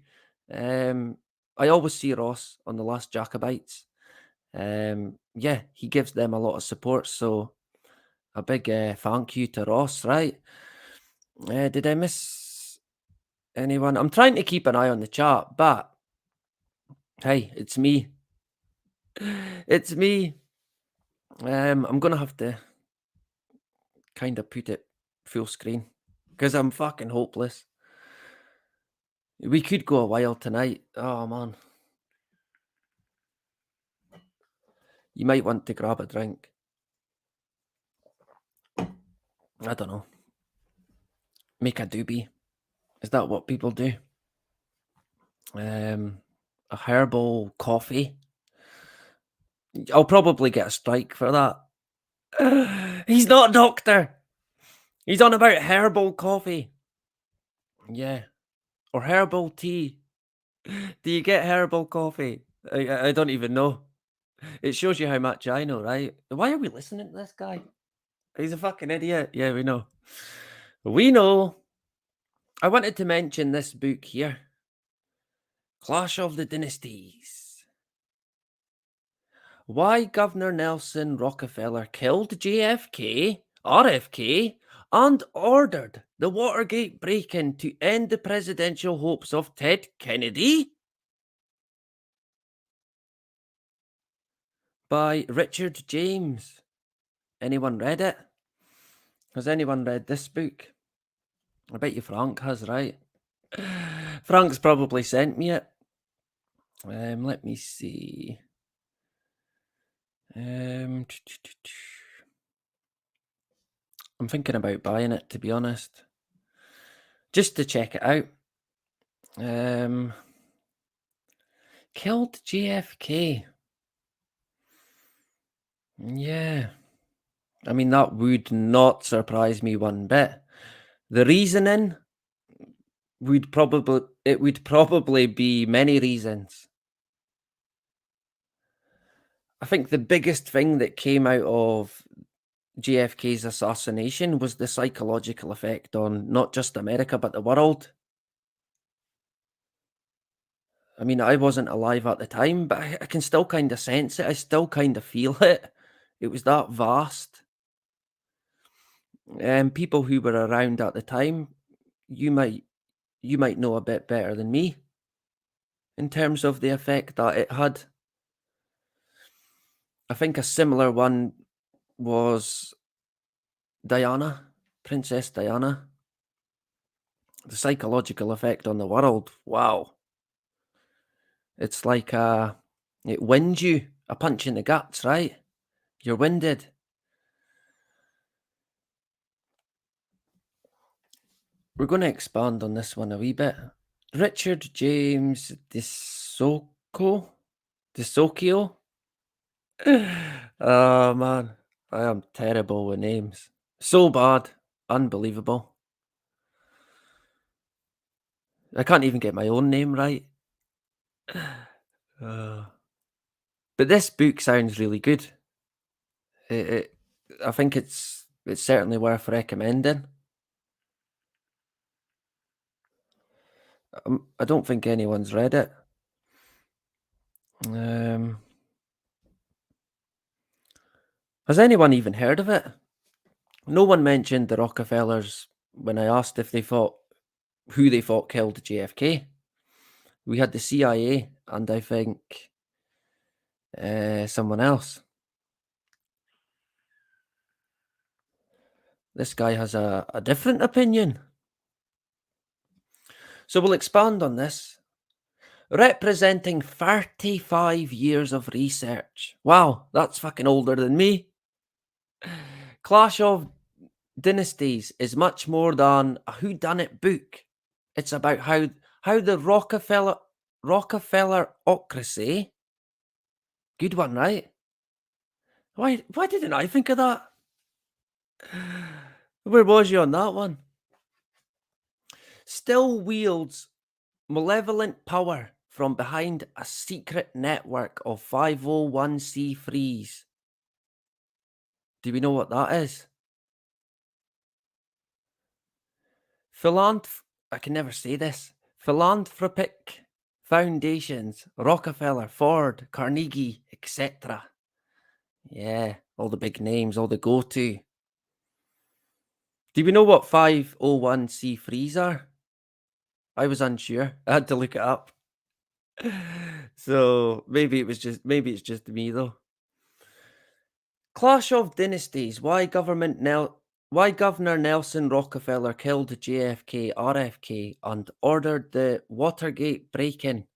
I always see Ross on the Last Jacobites. Yeah, he gives them a lot of support, so a big thank you to Ross, right? Did I miss anyone? I'm trying to keep an eye on the chat, but hey, it's me. It's me. I'm gonna have to kind of put it full screen because I'm fucking hopeless. We could go a while tonight. Oh man. You might want to grab a drink. I don't know. Make a doobie. Is that what people do? A herbal coffee. I'll probably get a strike for that. He's not a doctor. He's on about herbal coffee. Yeah. Or herbal tea. Do you get herbal coffee? I don't even know. It shows you how much I know, right? Why are we listening to this guy? He's a fucking idiot. Yeah, we know. We know. I wanted to mention this book here. Clash of the Dynasties. Why Governor Nelson Rockefeller killed JFK, RFK, and ordered the Watergate break-in to end the presidential hopes of Ted Kennedy? By Richard James. Anyone read it? Has anyone read this book? I bet you Frank has, right? Frank's probably sent me it. Let me see. I'm thinking about buying it, to be honest. Just to check it out. Killed JFK. Yeah. I mean, that would not surprise me one bit. The reasoning would probably be many reasons. I think the biggest thing that came out of JFK's assassination was the psychological effect on not just America, but the world. I mean, I wasn't alive at the time, but I can still kind of sense it. I still kind of feel it. It was that vast. People who were around at the time, you might know a bit better than me in terms of the effect that it had. I think a similar one was Diana, Princess Diana. The psychological effect on the world, wow. It's like it winds you, a punch in the guts, right? You're winded. We're going to expand on this one a wee bit. Richard James DeSocchio? Oh man, I am terrible with names. So bad, unbelievable. I can't even get my own name right. But this book sounds really good. I think it's certainly worth recommending. I don't think anyone's read it. Has anyone even heard of it? No one mentioned the Rockefellers when I asked if they thought who they thought killed JFK. We had the CIA and I think someone else. This guy has a different opinion. So we'll expand on this. Representing 35 years of research. Wow, that's fucking older than me. Clash of Dynasties is much more than a whodunit book. It's about how the Rockefellerocracy. Good one, right? Why didn't I think of that? Where was you on that one? Still wields malevolent power from behind a secret network of 501c3s. Do we know what that is? I can never say this. Philanthropic foundations, Rockefeller, Ford, Carnegie, etc. Yeah, all the big names, all the go-to. Do we know what 501c3s are? I was unsure. I had to look it up. So maybe it's just me though. Clash of Dynasties. Why Governor Nelson Rockefeller killed JFK RFK and ordered the Watergate break-in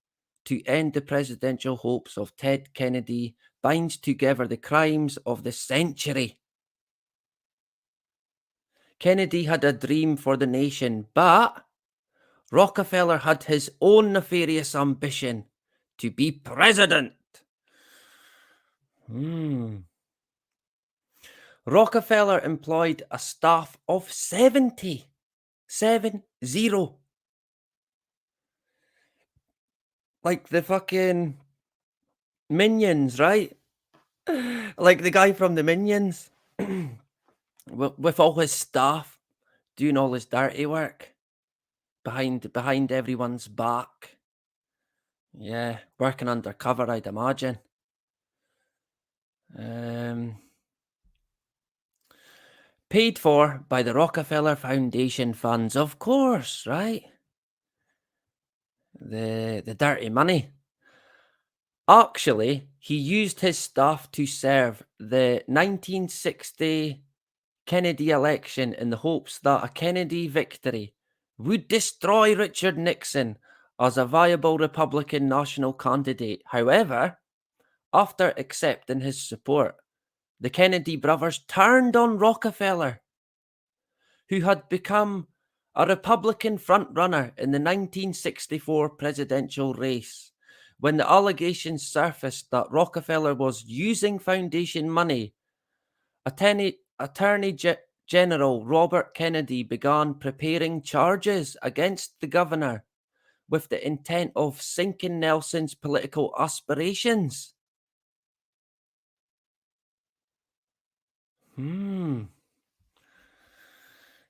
to end the presidential hopes of Ted Kennedy binds together the crimes of the century. Kennedy had a dream for the nation, but Rockefeller had his own nefarious ambition to be president. Rockefeller employed a staff of 70. 70. Like the fucking Minions, right? Like the guy from the Minions. with all his staff doing all his dirty work behind everyone's back. Yeah, working undercover, I'd imagine. Paid for by the Rockefeller Foundation funds, of course, right? The dirty money. Actually, he used his staff to serve the 1960 Kennedy election in the hopes that a Kennedy victory would destroy Richard Nixon as a viable Republican national candidate. However, after accepting his support, the Kennedy brothers turned on Rockefeller, who had become a Republican frontrunner in the 1964 presidential race. When the allegations surfaced that Rockefeller was using foundation money, Attorney General Robert Kennedy began preparing charges against the governor with the intent of sinking Nelson's political aspirations.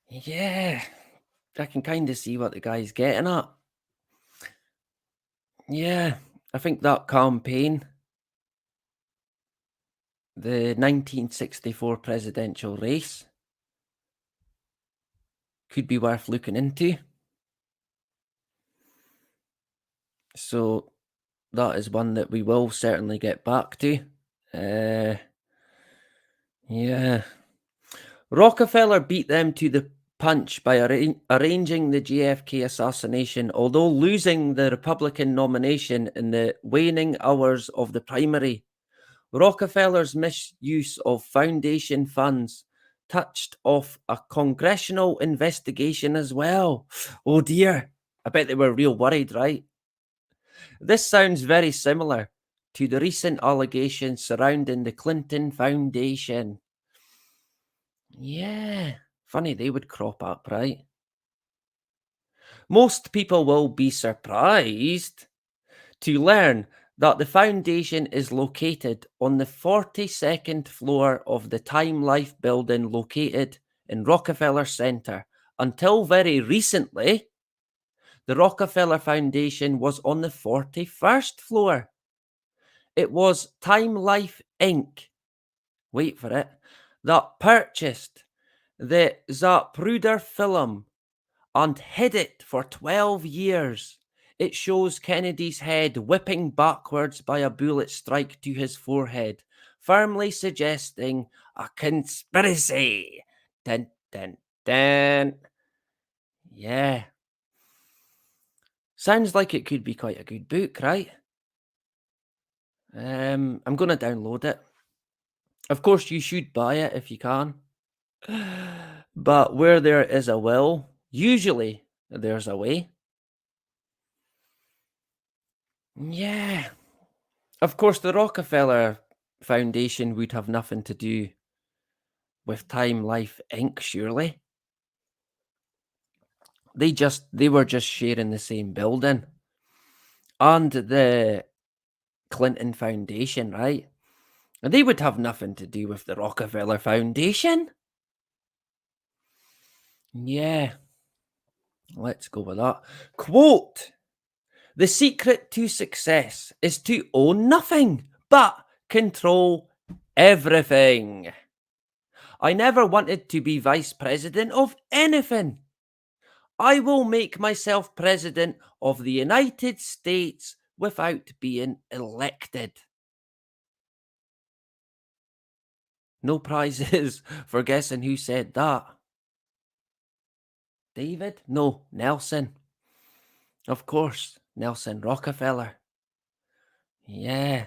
Yeah, I can kind of see what the guy's getting at. Yeah, I think that campaign, the 1964 presidential race, could be worth looking into. So that is one that we will certainly get back to. Yeah. Rockefeller beat them to the punch by arranging the JFK assassination, although losing the Republican nomination in the waning hours of the primary. Rockefeller's misuse of foundation funds touched off a congressional investigation as well. Oh dear, I bet they were real worried, right? This sounds very similar to the recent allegations surrounding the Clinton Foundation. Yeah, funny they would crop up, right? Most people will be surprised to learn that the foundation is located on the 42nd floor of the Time Life building located in Rockefeller Center. Until very recently, the Rockefeller Foundation was on the 41st floor. It was Time Life Inc., wait for it, that purchased the Zapruder film and hid it for 12 years. It shows Kennedy's head whipping backwards by a bullet strike to his forehead, firmly suggesting a conspiracy. Dun, dun, dun. Yeah. Sounds like it could be quite a good book, right? I'm going to download it. Of course, you should buy it if you can. But where there is a will, usually there's a way. Yeah. Of course, the Rockefeller Foundation would have nothing to do with Time Life Inc., surely. They were just sharing the same building. and the Clinton Foundation, right? And they would have nothing to do with the Rockefeller Foundation. Yeah. Let's go with that. Quote, "The secret to success is to own nothing, but control everything. I never wanted to be vice president of anything. I will make myself president of the United States without being elected." No prizes for guessing who said that. David? No, Nelson. Of course, Nelson Rockefeller. Yeah.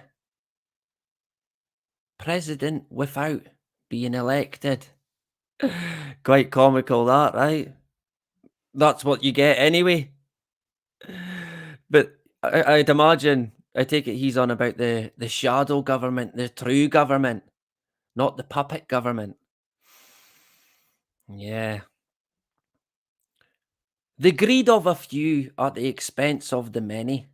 President without being elected. Quite comical, that, right? That's what you get anyway. But I'd imagine, I take it he's on about the shadow government, the true government, not the puppet government. Yeah. The greed of a few at the expense of the many.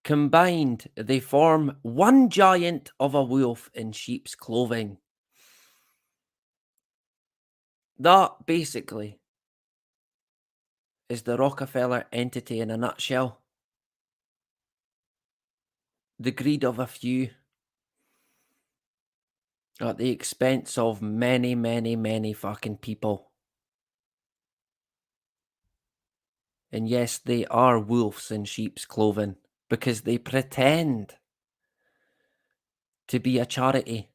Combined, they form one giant of a wolf in sheep's clothing. That, basically, is the Rockefeller entity in a nutshell. The greed of a few at the expense of many, many, many fucking people. And yes, they are wolves in sheep's clothing because they pretend to be a charity.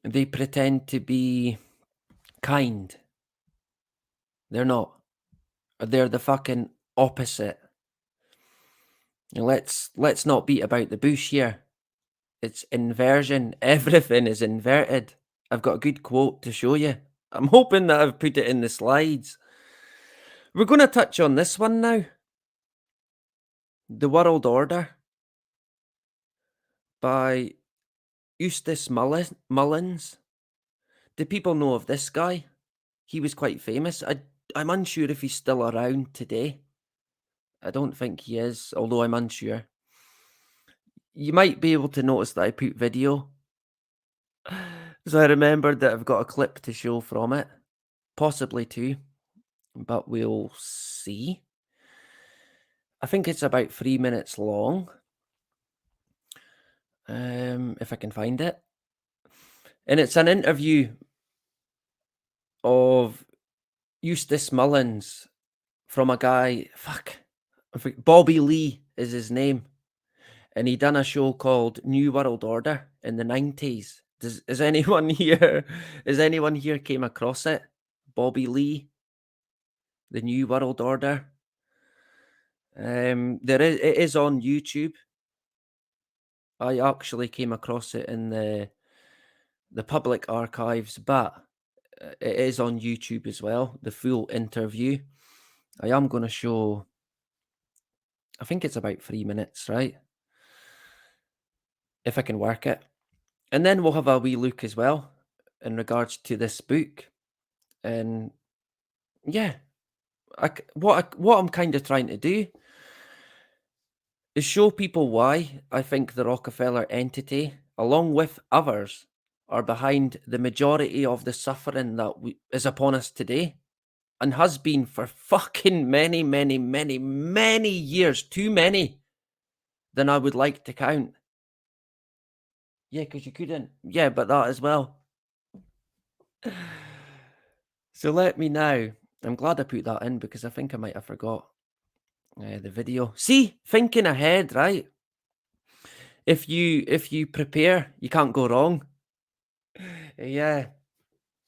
They pretend to be kind. They're not. They're the fucking opposite. Let's not beat about the bush here. It's inversion. Everything is inverted. I've got a good quote to show you. I'm hoping that I've put it in the slides. We're going to touch on this one now. The World Order by Eustace Mullins. Do people know of this guy? He was quite famous. I'm unsure if he's still around today. I don't think he is, although I'm unsure. You might be able to notice that I put video. So I remembered that I've got a clip to show from it. Possibly two, but we'll see. I think it's about 3 minutes long. If I can find it. And it's an interview of Eustace Mullins from a guy, Bobby Lee is his name. And he done a show called New World Order in the 90s. Is anyone here came across it? Bobby Lee, the New World Order. It is on YouTube. I actually came across it in the public archives, but it is on YouTube as well, the full interview. I am going to show, I think it's about 3 minutes, right? If I can work it. And then we'll have a wee look as well in regards to this book. And yeah, what I'm kind of trying to do is show people why I think the Rockefeller entity, along with others, are behind the majority of the suffering that is upon us today and has been for fucking many, many, many, many years. Too many than I would like to count. Yeah, because you couldn't. Yeah, but that as well. So let me now. I'm glad I put that in because I think I might have forgot the video. See, thinking ahead, right? If you prepare, you can't go wrong. Yeah,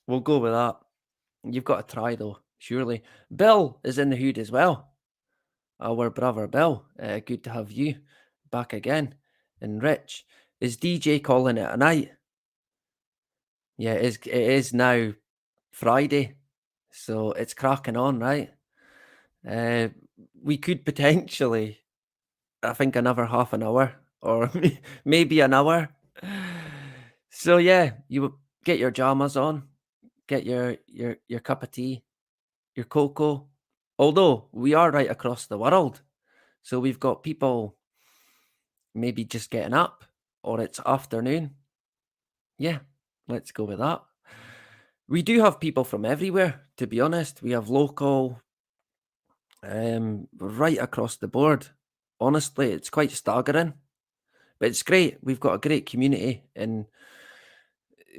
we'll go with that. You've got to try though, surely. Bill is in the hood as well. Our brother Bill. Good to have you back again. And Rich, is DJ calling it a night? Yeah, it is now Friday, so it's cracking on, right? We could potentially, I think, another half an hour or maybe an hour. So yeah, you get your jammers on, get your cup of tea, your cocoa. Although we are right across the world, So we've got people maybe just getting up, or it's afternoon. Yeah, let's go with that. We do have people from everywhere, to be honest. We have local, right across the board. Honestly, it's quite staggering, but it's great. We've got a great community, and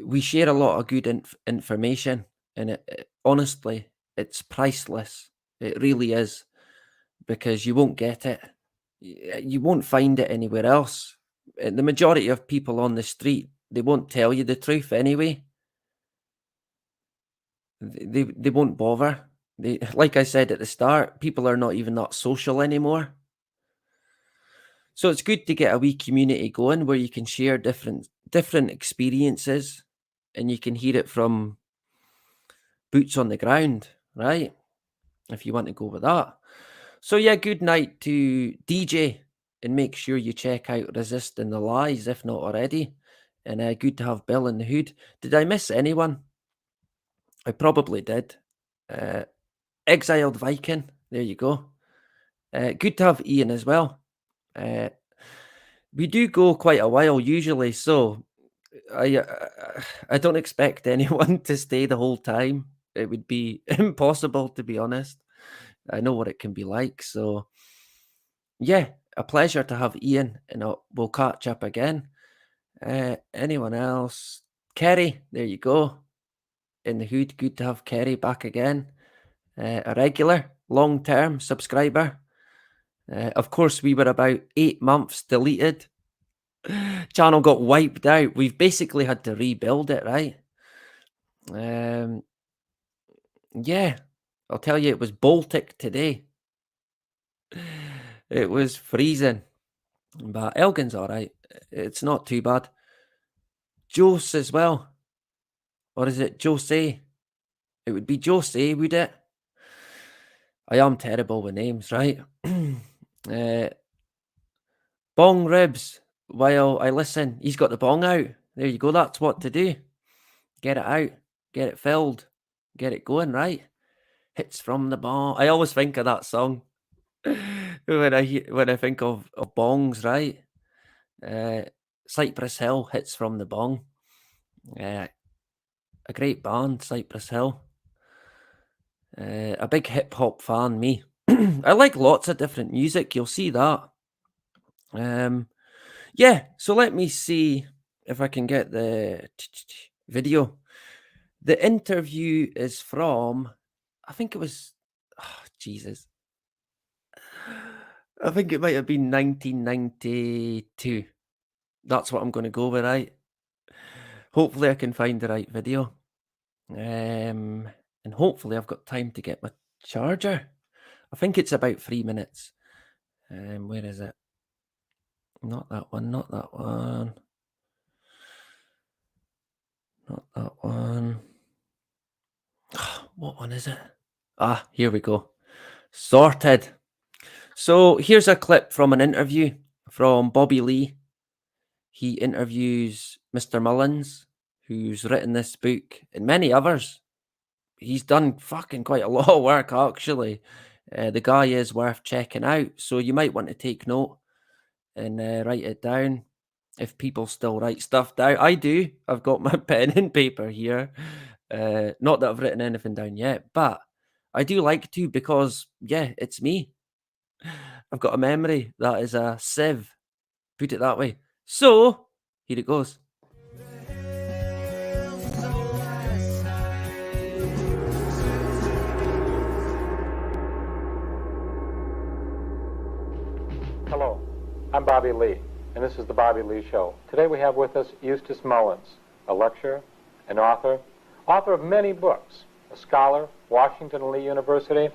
we share a lot of good information, and honestly, it's priceless. It really is, because you won't get it. You won't find it anywhere else. The majority of people on the street, they won't tell you the truth anyway. They won't bother. Like I said at the start, people are not even that social anymore. So it's good to get a wee community going where you can share different experiences, and you can hear it from boots on the ground, right? If you want to go with that. So yeah, good night to DJ, and make sure you check out Resisting the Lies if not already. And good to have Bill in the Hood. Did I miss anyone? I probably did. Exiled Viking, there you go. Good to have Ian as well. We do go quite a while usually, so I don't expect anyone to stay the whole time. It would be impossible, to be honest. I know what it can be like, so yeah, a pleasure to have Ian, and we'll catch up again. Anyone else? Kerry, there you go. In the Hood, good to have Kerry back again. A regular, long-term subscriber. Of course, we were about 8 months deleted. Channel got wiped out. We've basically had to rebuild it, right? Yeah, I'll tell you, it was Baltic today. It was freezing. But Elgin's all right. It's not too bad. Jose as well. Or is it Jose? It would be Jose, would it? I am terrible with names, right? Bong ribs. While I listen, he's got the bong out. There you go. That's what to do. Get it out. Get it filled. Get it going, right? Hits from the bong. I always think of that song when I think of bongs, right? Cypress Hill, Hits from the Bong. A great band, Cypress Hill. A big hip hop fan, me. I like lots of different music. You'll see that. Yeah, so let me see if I can get the video. The interview is from, I think it was, Jesus. I think it might have been 1992. That's what I'm going to go with, right? Hopefully I can find the right video. And hopefully I've got time to get my charger. I think it's about 3 minutes. Where is it? Not that one, not that one. Not that one. What one is it? Ah, here we go. Sorted. So here's a clip from an interview from Bobby Lee. He interviews Mr. Mullins, who's written this book, and many others. He's done fucking quite a lot of work, actually. The guy is worth checking out, so you might want to take note and write it down if people still write stuff down. I do. I've got my pen and paper here. Not that I've written anything down yet, but I do like to, because, yeah, it's me. I've got a memory that is a sieve. Put it that way. So, here it goes. Hello, I'm Bobby Lee, and this is the Bobby Lee Show. Today we have with us Eustace Mullins, a lecturer, an author of many books, a scholar, Washington Lee University,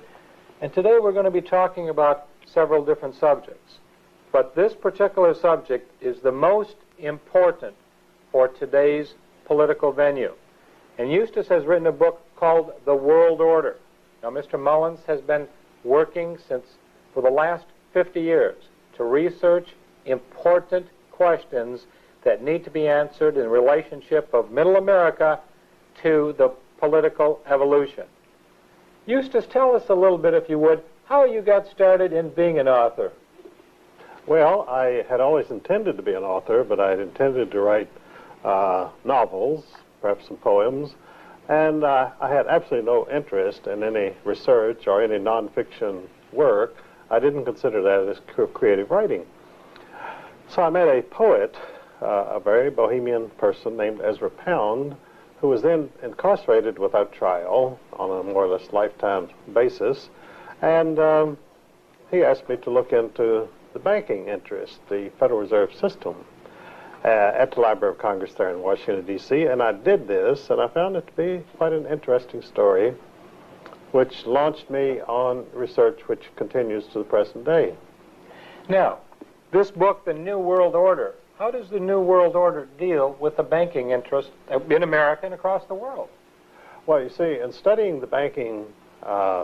and today we're going to be talking about several different subjects. But this particular subject is the most important for today's political venue. And Eustace has written a book called The World Order. Now, Mr. Mullins has been working for the last 50 years to research important questions that need to be answered in relationship of Middle America to the political evolution. Eustace, tell us a little bit, if you would, how you got started in being an author. Well, I had always intended to be an author, but I had intended to write novels, perhaps some poems, and I had absolutely no interest in any research or any nonfiction work. I didn't consider that as creative writing. So I met a poet, a very bohemian person named Ezra Pound, who was then incarcerated without trial on a more or less lifetime basis, and he asked me to look into the banking interest, the Federal Reserve System, at the Library of Congress there in Washington, D.C., and I did this, and I found it to be quite an interesting story, which launched me on research which continues to the present day. Now, this book, The New World Order, how does the New World Order deal with the banking interest in America and across the world? Well, you see, in studying the banking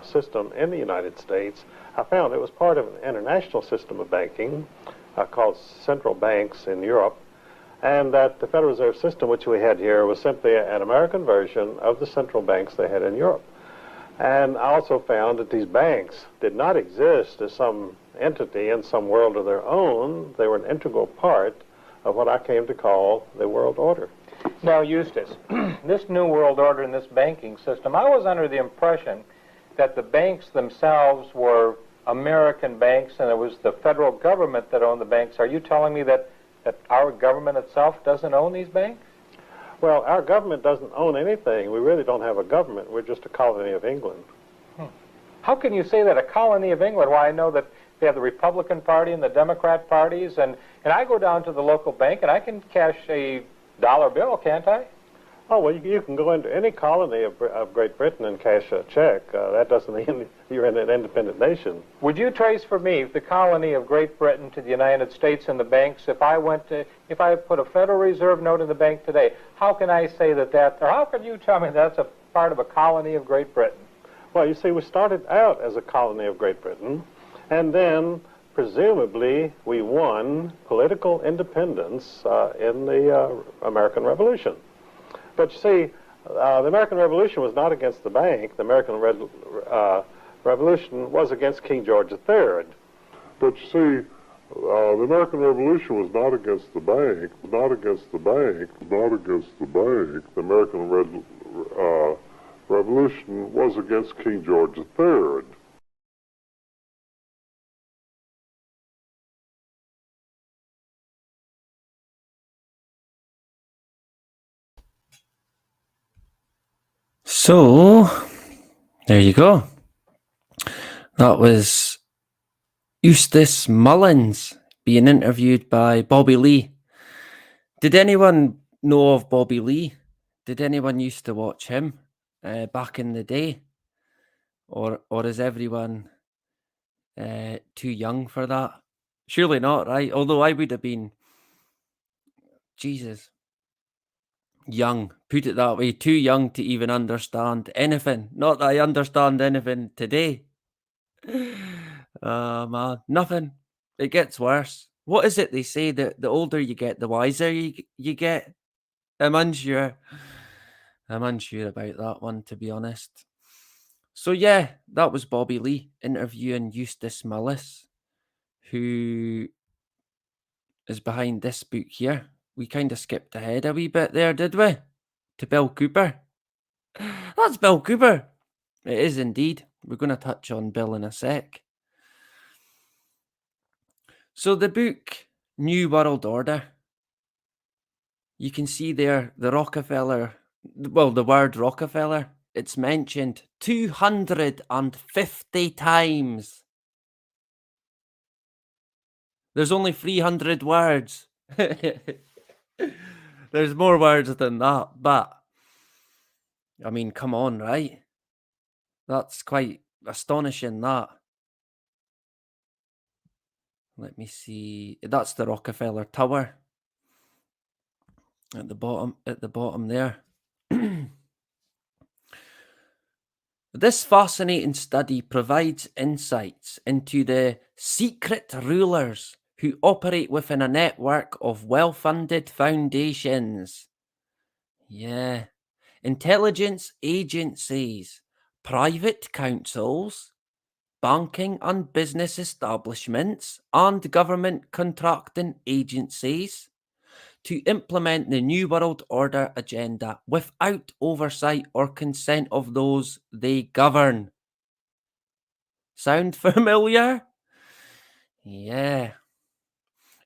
system in the United States, I found it was part of an international system of banking called central banks in Europe, and that the Federal Reserve System, which we had here, was simply an American version of the central banks they had in Europe. And I also found that these banks did not exist as some entity in some world of their own. They were an integral part of what I came to call the world order. Now, Eustace, this New World Order and this banking system, I was under the impression that the banks themselves were American banks and it was the federal government that owned the banks. Are you telling me that our government itself doesn't own these banks? Well, our government doesn't own anything. We really don't have a government. We're just a colony of England. How can you say that, a colony of England? Why, I know that they have the Republican Party and the Democrat parties, and I go down to the local bank and I can cash a dollar bill, can't I? Oh, well, you can go into any colony of Great Britain and cash a check. That doesn't mean you're in an independent nation. Would you trace for me the colony of Great Britain to the United States and the banks? If I put a Federal Reserve note in the bank today, how can I say or how can you tell me that's a part of a colony of Great Britain? Well, you see, we started out as a colony of Great Britain, and then presumably we won political independence in the American Revolution. But you see, the American Revolution was not against the bank. The American Revolution was against King George III. But you see, the American Revolution was not against the bank, not against the bank, not against the bank. The American Revolution was against King George III. So, there you go. That was Eustace Mullins being interviewed by Bobby Lee. Did anyone know of Bobby Lee? Did anyone used to watch him back in the day? Or is everyone too young for that? Surely not, right? Although I would have been, Jesus, young, put it that way, too young to even understand anything. Not that I understand anything today. Man, nothing. It gets worse. What is it they say that the older you get, the wiser you get? I'm unsure about that one, to be honest. So yeah, that was Bobby Lee interviewing Eustace Mullins, who is behind this book here. We kind of skipped ahead a wee bit there, did we? To Bill Cooper. That's Bill Cooper. It is indeed. We're going to touch on Bill in a sec. So the book, New World Order, you can see there the Rockefeller, well, the word Rockefeller, it's mentioned 250 times. There's only 300 words. There's more words than that, but I mean, come on, right? That's quite astonishing, that. Let me see. That's the Rockefeller Tower at the bottom there. This fascinating study provides insights into the secret rulers who operate within a network of well-funded foundations. Yeah. Intelligence agencies, private councils, banking and business establishments and government contracting agencies to implement the New World Order agenda without oversight or consent of those they govern. Sound familiar? Yeah.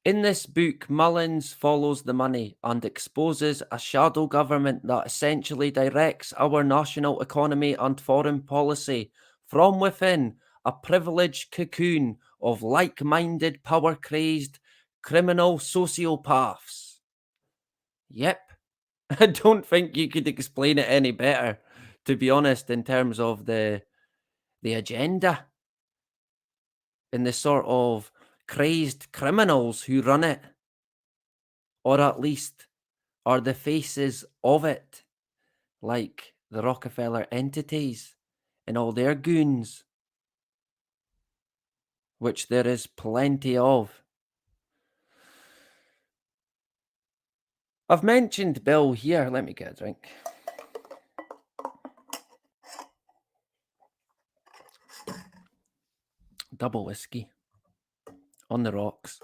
In this book, Mullins follows the money and exposes a shadow government that essentially directs our national economy and foreign policy from within a privileged cocoon of like-minded, power-crazed, criminal sociopaths. Yep. I don't think you could explain it any better, to be honest, in terms of the agenda and the sort of crazed criminals who run it, or at least are the faces of it, like the Rockefeller entities and all their goons, which there is plenty of. I've mentioned Bill here. Let me get a drink. Double whiskey on the rocks.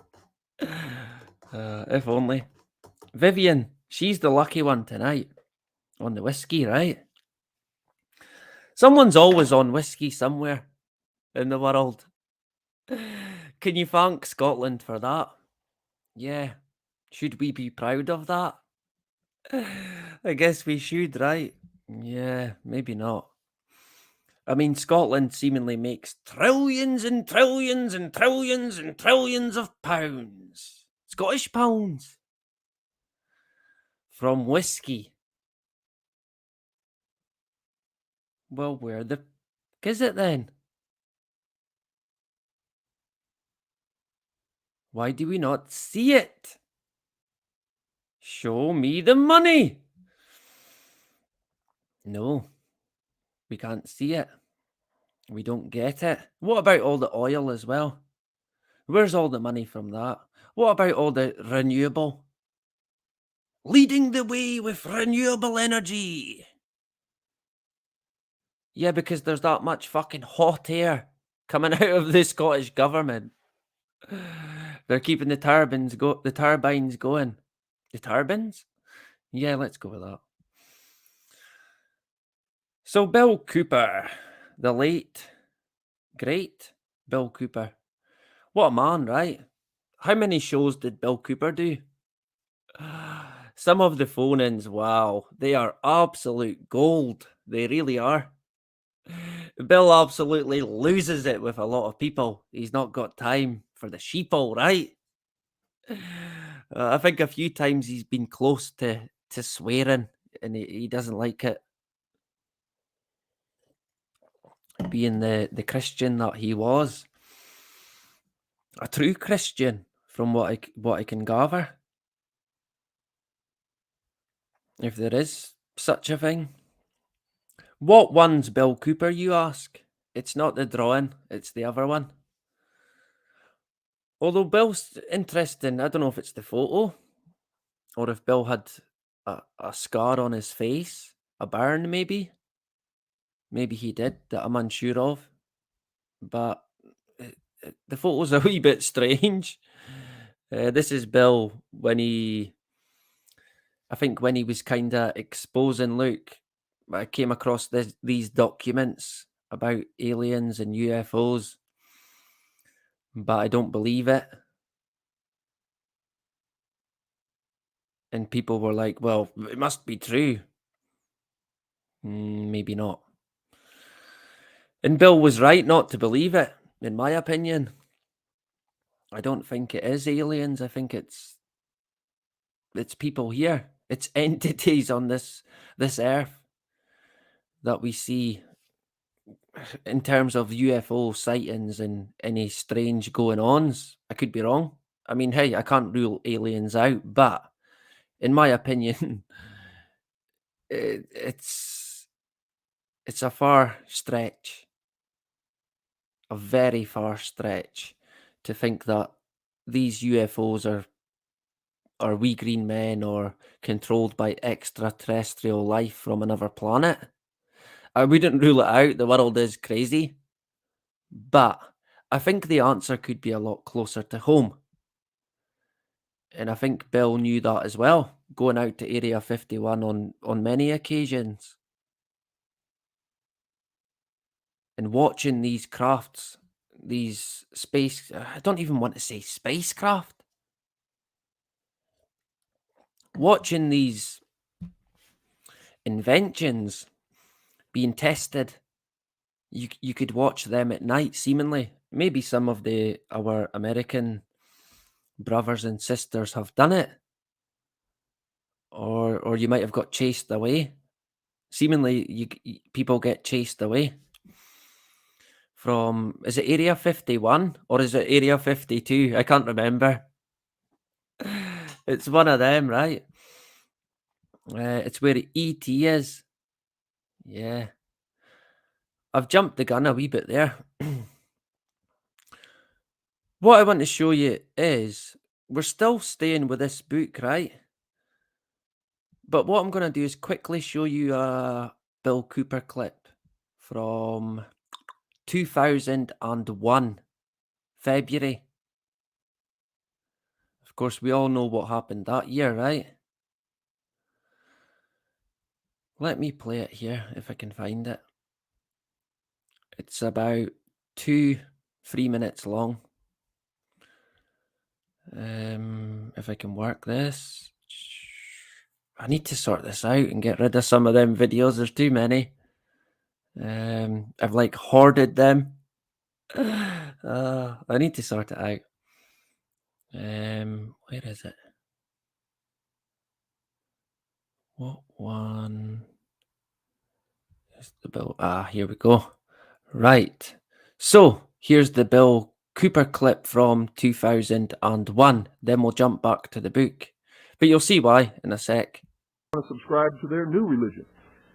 If only. Vivian, she's the lucky one tonight on the whiskey, right? Someone's always on whiskey somewhere in the world. Can you thank Scotland for that? Yeah. Should we be proud of that? I guess we should, right? Yeah, maybe not. I mean, Scotland seemingly makes trillions and trillions and trillions and trillions of pounds. Scottish pounds. From whiskey. Well, where the f*** is it then? Why do we not see it? Show me the money. No, we can't see it. We don't get it. What about all the oil as well? Where's all the money from that? What about all the renewable? Leading the way with renewable energy. Yeah, because there's that much fucking hot air coming out of the Scottish government. They're keeping the turbines going. The turbines? Yeah, let's go with that. So Bill Cooper, the late, great Bill Cooper. What a man, right? How many shows did Bill Cooper do? Some of the phone-ins, wow, they are absolute gold. They really are. Bill absolutely loses it with a lot of people. He's not got time for the sheeple, right? I think a few times he's been close to swearing, and he doesn't like it. Being the Christian that he was. A true Christian, from what I can gather. If there is such a thing. What one's Bill Cooper, you ask? It's not the drawing, it's the other one. Although Bill's interesting, I don't know if it's the photo or if Bill had a scar on his face, a burn maybe. Maybe he did, that I'm unsure of. But the photo's a wee bit strange. This is Bill when he was kind of exposing Luke. I came across these documents about aliens and UFOs, but I don't believe it. And people were like, well, it must be true. Maybe not. And Bill was right not to believe it, in my opinion. I don't think it is aliens. I think it's people here. It's entities on this earth that we see in terms of UFO sightings and any strange going-ons. I could be wrong. I mean, hey, I can't rule aliens out, but in my opinion, it's a far stretch, a very far stretch, to think that these UFOs are wee green men or controlled by extraterrestrial life from another planet. I wouldn't rule it out. The world is crazy. But I think the answer could be a lot closer to home. And I think Bill knew that as well, going out to Area 51 on many occasions. And watching these crafts, these space, I don't even want to say spacecraft. Watching these inventions being tested, you could watch them at night, seemingly. Maybe some of our American brothers and sisters have done it. Or you might have got chased away. Seemingly, people get chased away from, is it Area 51 or is it Area 52? I can't remember. It's one of them, right? It's where E.T. is. Yeah. I've jumped the gun a wee bit there. What I want to show you is, we're still staying with this book, right? But what I'm going to do is quickly show you a Bill Cooper clip from 2001, February. Of course, we all know what happened that year, right? Let me play it here if I can find it. It's about 3 minutes long. If I can work this. I need to sort this out and get rid of some of them videos. There's too many. I've like hoarded them. I need to sort it out. Where is it? What one is the Bill? Here we go. Right. So here's the Bill Cooper clip from 2001. Then we'll jump back to the book. But you'll see why in a sec. Subscribe to their new religion.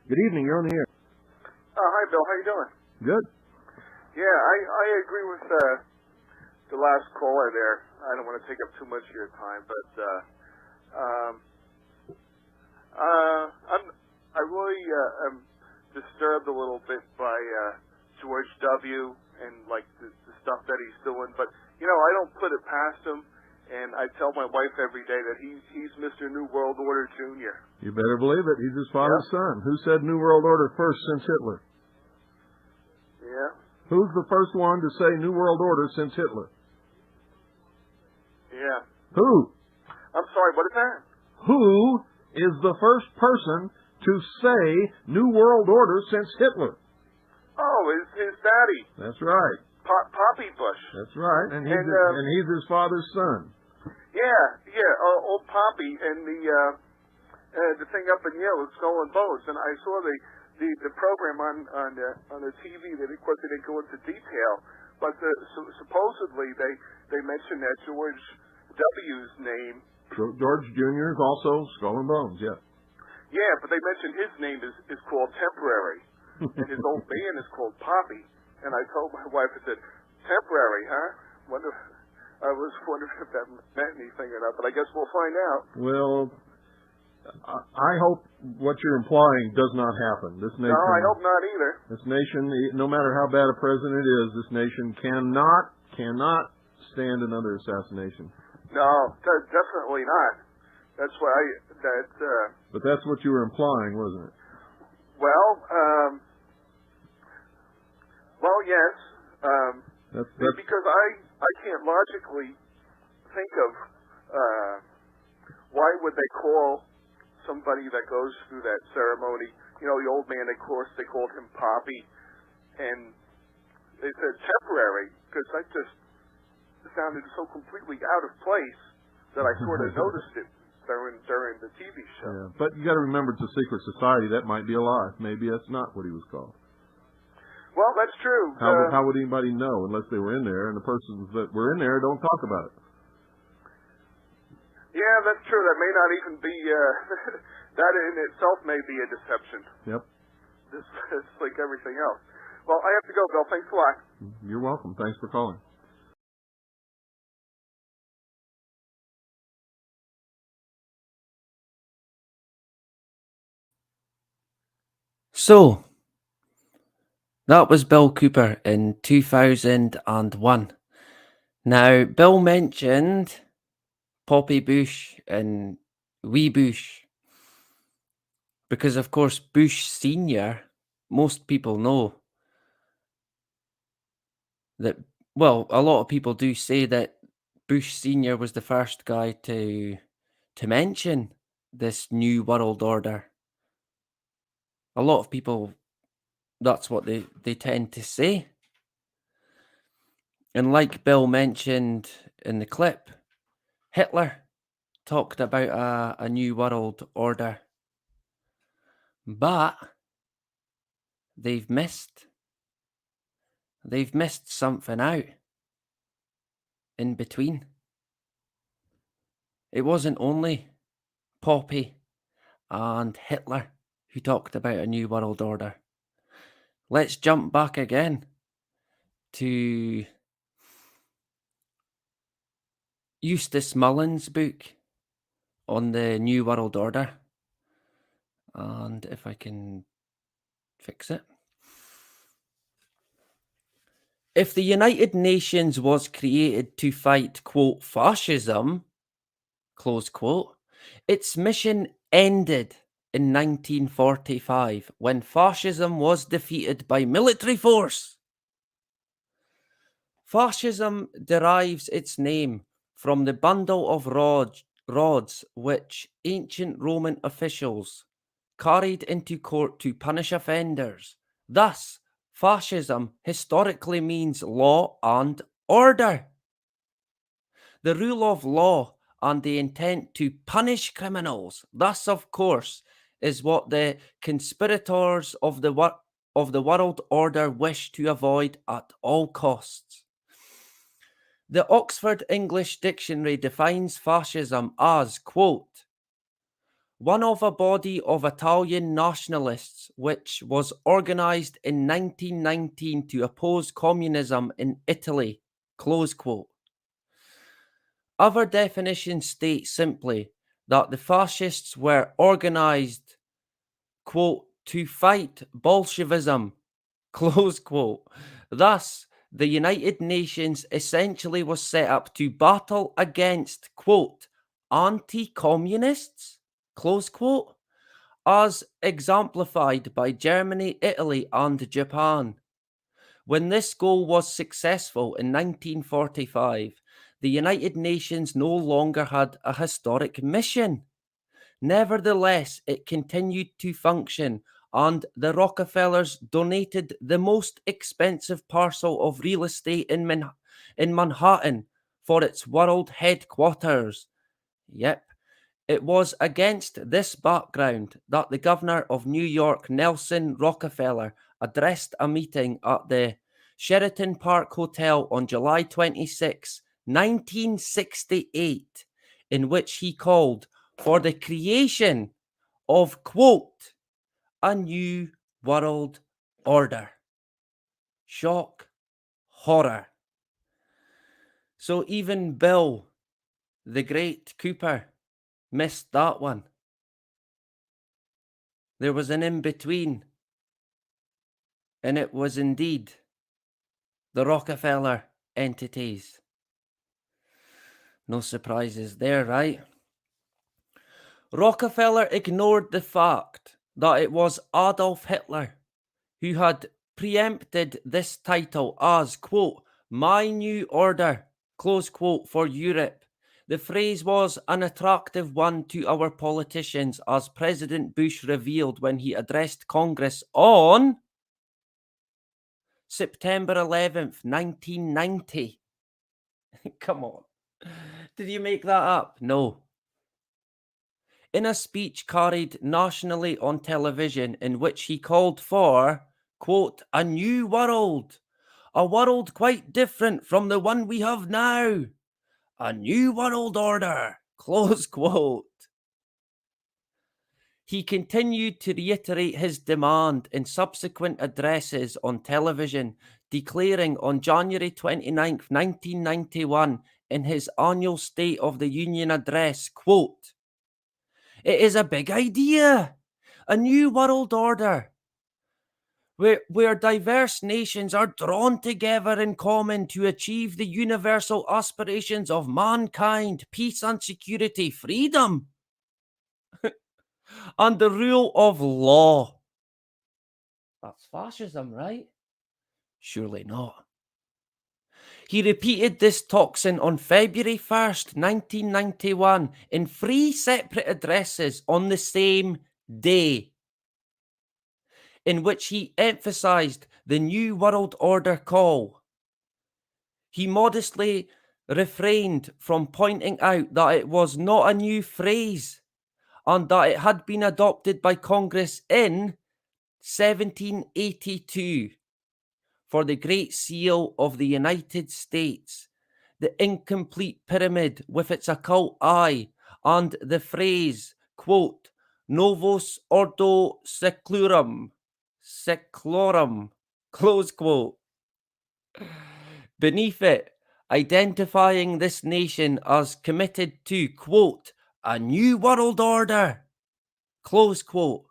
Good evening, you're on the air. Hi, Bill. How you doing? Good. Yeah, I agree with the last caller there. I don't want to take up too much of your time, but I really am disturbed a little bit by George W. and like the stuff that he's doing. But you know, I don't put it past him, and I tell my wife every day that he's Mr. New World Order Jr. You better believe it. He's his father's son. Who said New World Order first since Hitler? Yeah. Who's the first one to say New World Order since Hitler? Yeah. Who? I'm sorry, what is that? Who is the first person to say New World Order since Hitler? Oh, his daddy. That's right. Poppy Bush. That's right. And he's his father's son. Yeah. Old Poppy and the thing up in Yale is Skull and Bones, and I saw the program on the TV. That of course they didn't go into detail, but supposedly they mentioned that George W.'s name. George Jr. is also Skull and Bones. Yeah. Yeah, but they mentioned his name is called Temporary, and his old band is called Poppy. And I told my wife, I said, temporary, huh? I was wondering if that meant anything or not, but I guess we'll find out. Well, I hope what you're implying does not happen. This nation, no, I hope not either. This nation, no matter how bad a president is, this nation cannot stand another assassination. No, definitely not. That's why But that's what you were implying, wasn't it? Well, yes. That's because I can't logically think of why would they call somebody that goes through that ceremony, you know, the old man, of course, they called him Poppy, and they said temporary, because that just sounded so completely out of place that I sort of noticed it during the TV show. Yeah, but you got to remember, it's a secret society. That might be a lie. Maybe that's not what he was called. Well, that's true. How would anybody know unless they were in there, and the persons that were in there don't talk about it? Yeah, that's true. That may not even be, that in itself may be a deception. Yep. It's like everything else. Well, I have to go, Bill. Thanks a lot. You're welcome. Thanks for calling. So, That was Bill Cooper in 2001. Now, Bill mentioned Poppy Bush and Wee Bush because, of course, Bush Sr., most people know that, well, a lot of people do say that Bush Sr. was the first guy to mention this new world order. A lot of people, that's what they tend to say. And like Bill mentioned in the clip, Hitler talked about a new world order. But they've missed something out in between. It wasn't only Poppy and Hitler who talked about a new world order. Let's jump back again to Eustace Mullins' book on the New World Order. And if I can fix it. If the United Nations was created to fight, quote, fascism, close quote, its mission ended in 1945 when fascism was defeated by military force. Fascism derives its name from the bundle of rods which ancient Roman officials carried into court to punish offenders. Thus, fascism historically means law and order. The rule of law and the intent to punish criminals. Thus, of course, is what the conspirators of the world order wish to avoid at all costs. The Oxford English Dictionary defines fascism as, quote, one of a body of Italian nationalists which was organized in 1919 to oppose communism in Italy, close quote. Other definitions state simply that the fascists were organized, quote, to fight Bolshevism, close quote. Thus, the United Nations essentially was set up to battle against, quote, anti-communists, close quote, as exemplified by Germany, Italy, and Japan. When this goal was successful in 1945, the United Nations no longer had a historic mission. Nevertheless, it continued to function, and the Rockefellers donated the most expensive parcel of real estate in Manhattan for its world headquarters. Yep, it was against this background that the governor of New York, Nelson Rockefeller, addressed a meeting at the Sheraton Park Hotel on July 26, 1968, in which he called for the creation of, quote, a new world order. Shock, horror. So even Bill, the great Cooper, missed that one. There was an in-between, and it was indeed the Rockefeller entities. No surprises there, right? Rockefeller ignored the fact that it was Adolf Hitler who had preempted this title as, quote, my new order, close quote, for Europe. The phrase was an attractive one to our politicians, as President Bush revealed when he addressed Congress on September 11th, 1990. Come on. Did you make that up? No. In a speech carried nationally on television in which he called for, quote, a new world, a world quite different from the one we have now, a new world order, close quote. He continued to reiterate his demand in subsequent addresses on television, declaring on January 29th, 1991, in his annual State of the Union address, quote, it is a big idea, a new world order. where diverse nations are drawn together in common to achieve the universal aspirations of mankind, peace and security, freedom, and the rule of law. That's fascism, right? Surely not. He repeated this tocsin on February 1st, 1991, in 3 separate addresses on the same day, in which he emphasized the New World Order call. He modestly refrained from pointing out that it was not a new phrase and that it had been adopted by Congress in 1782 for the Great Seal of the United States, the incomplete pyramid with its occult eye, and the phrase, quote, Novus Ordo Seclorum, close quote. Beneath it, identifying this nation as committed to, quote, a new world order, close quote,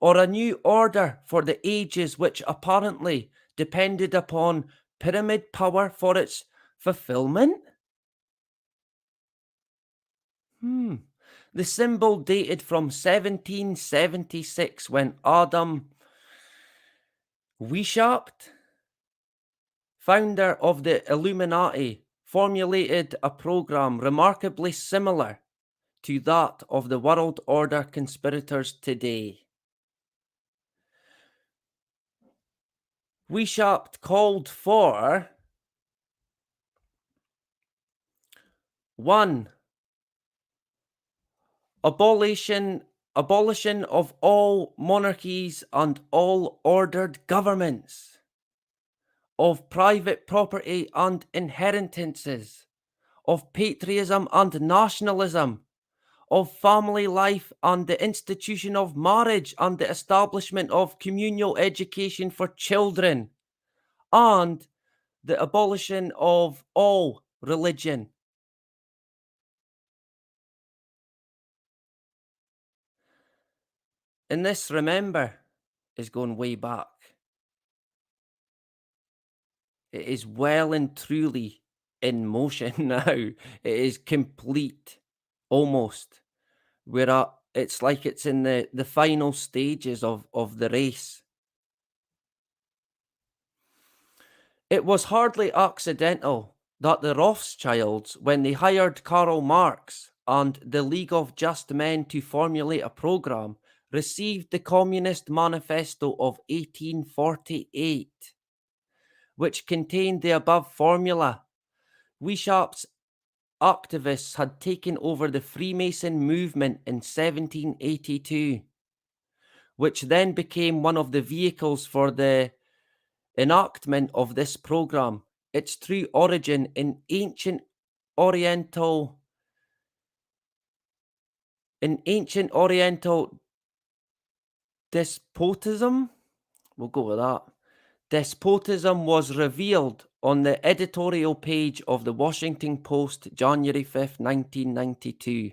or a new order for the ages which apparently depended upon pyramid power for its fulfillment? The symbol dated from 1776 when Adam Weishaupt, founder of the Illuminati, formulated a program remarkably similar to that of the World Order conspirators today. Weishaupt called for 1. Abolition of all monarchies and all ordered governments, of private property and inheritances, of patriotism and nationalism, of family life and the institution of marriage and the establishment of communal education for children, and the abolition of all religion. And this, remember, is going way back. It is well and truly in motion now. It is complete, almost. It's like it's in the final stages of the race. It was hardly accidental that the Rothschilds, when they hired Karl Marx and the League of Just Men to formulate a program, received the Communist Manifesto of 1848, which contained the above formula. Weishaupt's activists had taken over the Freemason movement in 1782, which then became one of the vehicles for the enactment of this program. Its true origin in ancient Oriental despotism. We'll go with that. Despotism was revealed on the editorial page of the Washington Post, January 5th, 1992,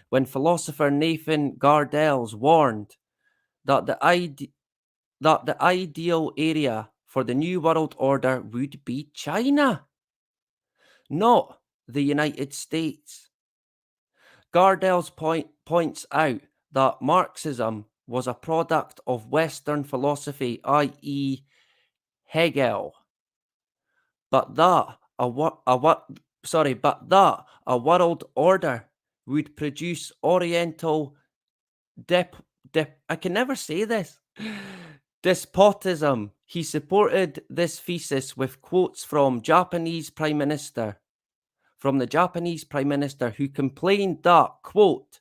when philosopher Nathan Gardels warned that the ideal area for the New World Order would be China, not the United States. Gardels points out that Marxism was a product of Western philosophy, i.e. Hegel, but that a world order would produce Oriental I can never say this. Despotism. He supported this thesis with quotes from the Japanese Prime Minister, who complained that, quote,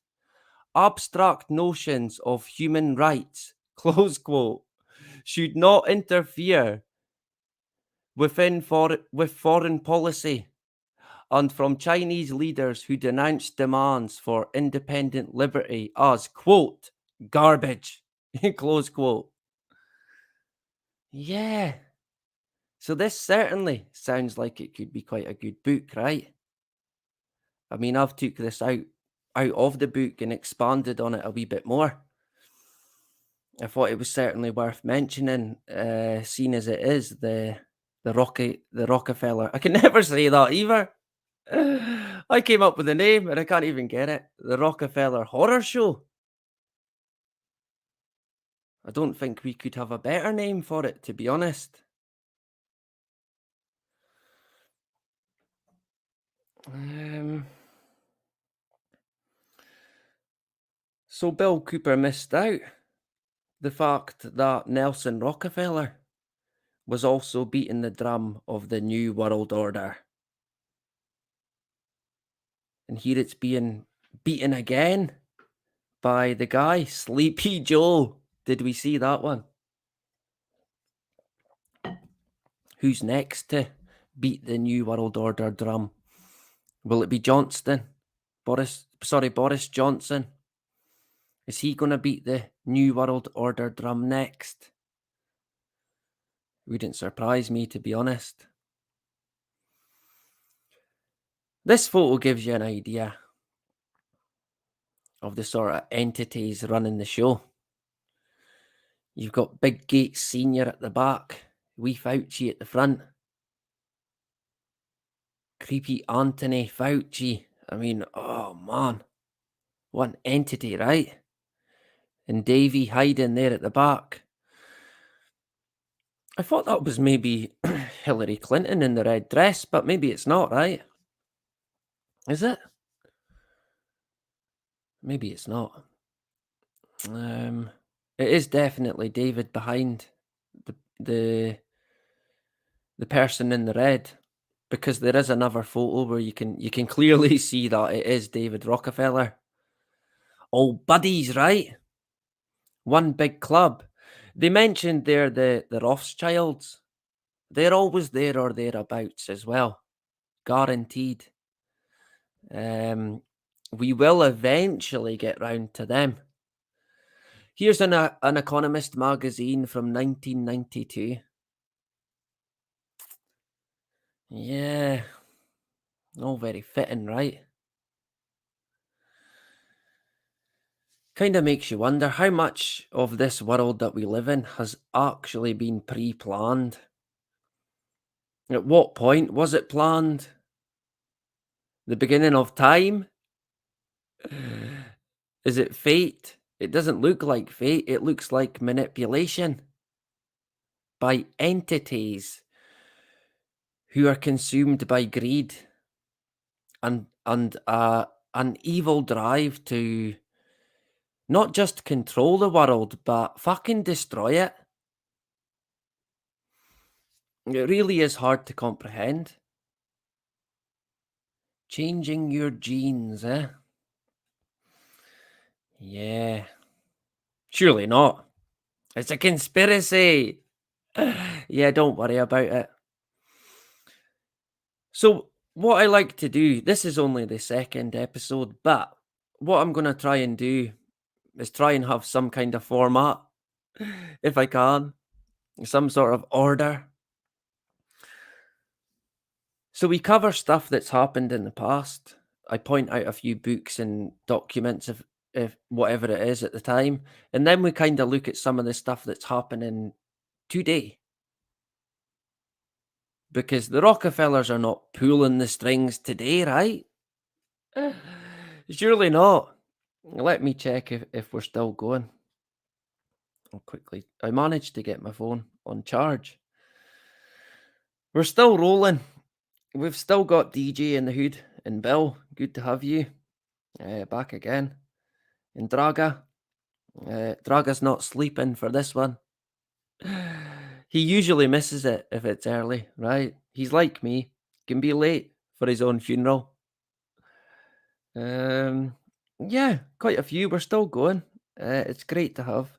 abstract notions of human rights, close quote, should not interfere with foreign policy, and from Chinese leaders who denounced demands for independent liberty as, quote, garbage, close quote. Yeah. So this certainly sounds like it could be quite a good book, right? I mean, I've took this out of the book and expanded on it a wee bit more. I thought it was certainly worth mentioning, seeing as it is the Rockefeller. I can never say that either. I came up with the name and I can't even get it. The Rockefeller Horror Show. I don't think we could have a better name for it, to be honest. So Bill Cooper missed out the fact that Nelson Rockefeller was also beating the drum of the New World Order. And here it's being beaten again by the guy, Sleepy Joe. Did we see that one? Who's next to beat the New World Order drum? Will it be Johnston? Boris Johnson? Is he going to beat the New World Order drum next? Wouldn't surprise me, to be honest. This photo gives you an idea of the sort of entities running the show. You've got Big Gates Sr. at the back, wee Fauci at the front. Creepy Anthony Fauci. I mean, oh man. What an entity, right? And Davey hiding there at the back. I thought that was maybe Hillary Clinton in the red dress, but maybe it's not, right? Is it? Maybe it's not. It is definitely David behind the person in the red, because there is another photo where you can clearly see that it is David Rockefeller. All buddies, right? One big club. They mentioned there the Rothschilds. They're always there or thereabouts as well. Guaranteed. We will eventually get round to them. Here's an Economist magazine from 1992. Yeah. All very fitting, right? Kind of makes you wonder how much of this world that we live in has actually been pre-planned. At what point was it planned? The beginning of time? Is it fate? It doesn't look like fate. It looks like manipulation by entities who are consumed by greed and an evil drive to not just control the world, but fucking destroy it. It really is hard to comprehend. Changing your genes, eh? Yeah. Surely not. It's a conspiracy. Yeah, don't worry about it. So, what I like to do, this is only the second episode, but what I'm going to try and do is try and have some kind of format, if I can, some sort of order. So we cover stuff that's happened in the past. I point out a few books and documents if whatever it is at the time. And then we kind of look at some of the stuff that's happening today. Because the Rockefellers are not pulling the strings today, right? Surely not. Let me check if we're still going. I'll quickly. I managed to get my phone on charge. We're still rolling. We've still got DJ in the hood and Bill. Good to have you back again. And Draga. Draga's not sleeping for this one. He usually misses it if it's early, right? He's like me. Can be late for his own funeral. Yeah, quite a few. We're still going. It's great to have.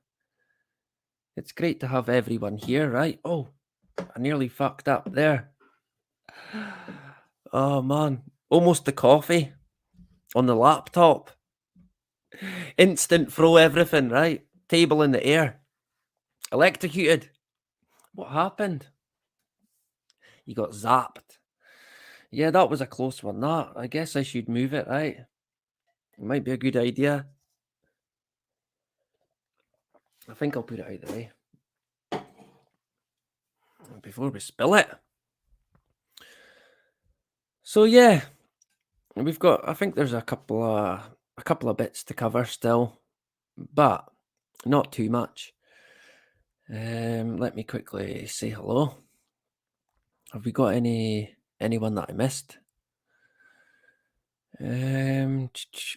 It's great to have everyone here, right? Oh, I nearly fucked up there. Oh man, almost the coffee on the laptop. Instant throw everything, right? Table in the air. Electrocuted. What happened? You got zapped. Yeah, that was a close one. That, I guess I should move it, right? It might be a good idea. I think I'll put it out the way before we spill it. So yeah, we've got. I think there's a couple of bits to cover still, but not too much. Let me quickly say hello. Have we got anyone that I missed?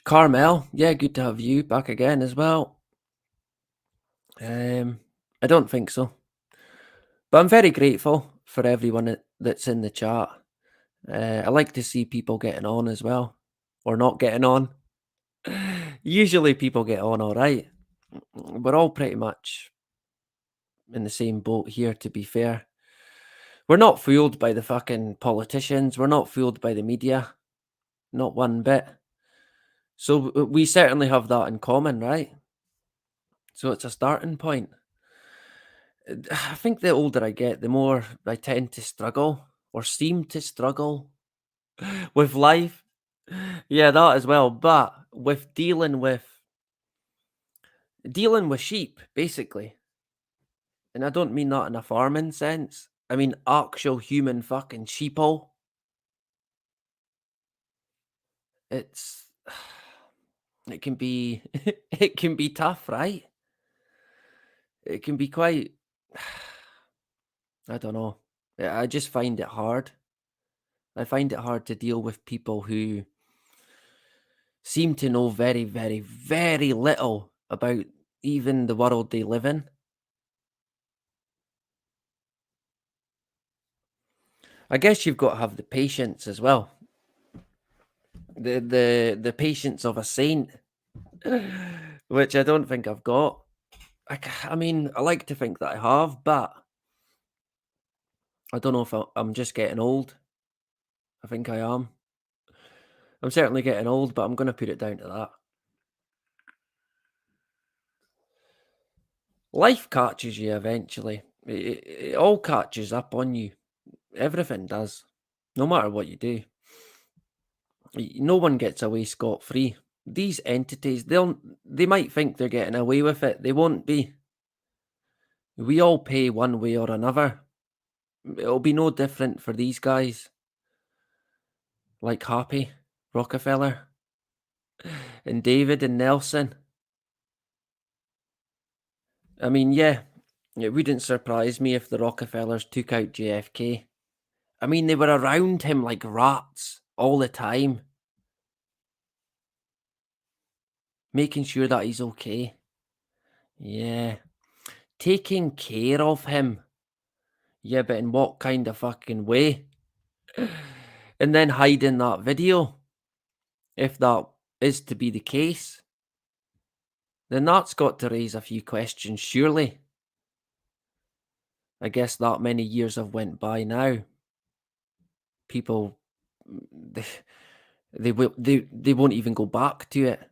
Carmel, yeah, good to have you back again as well. I don't think so, but I'm very grateful for everyone that's in the chat. I like to see people getting on as well, or not getting on. Usually people get on all right. We're all pretty much in the same boat here, to be fair. We're not fooled by the fucking politicians. We're not fooled by the media. Not one bit. So we certainly have that in common, right? So it's a starting point. I think the older I get, the more I tend to struggle, or seem to struggle, with life. Yeah, that as well. But with dealing with sheep, basically. And I don't mean that in a farming sense. I mean actual human fucking sheeple. It can be it can be tough, right? It can be quite I don't know. I just find it hard. I find it hard to deal with people who seem to know very, very, very little about even the world they live in. I guess you've got to have the patience as well. The patience of a saint, which I don't think I've got. I mean, I like to think that I have, but I don't know if I'm just getting old. I think I am. I'm certainly getting old, but I'm going to put it down to that. Life catches you eventually. It all catches up on you. Everything does. No matter what you do. No one gets away scot-free. These entities, they might think they're getting away with it. They won't be. We all pay one way or another. It'll be no different for these guys. Like Happy, Rockefeller, and David and Nelson. I mean, yeah, it wouldn't surprise me if the Rockefellers took out JFK. I mean, they were around him like rats all the time. Making sure that he's okay. Yeah. Taking care of him. Yeah, but in what kind of fucking way? And then hiding that video. If that is to be the case, then that's got to raise a few questions, surely. I guess that many years have went by now. People, they won't even go back to it.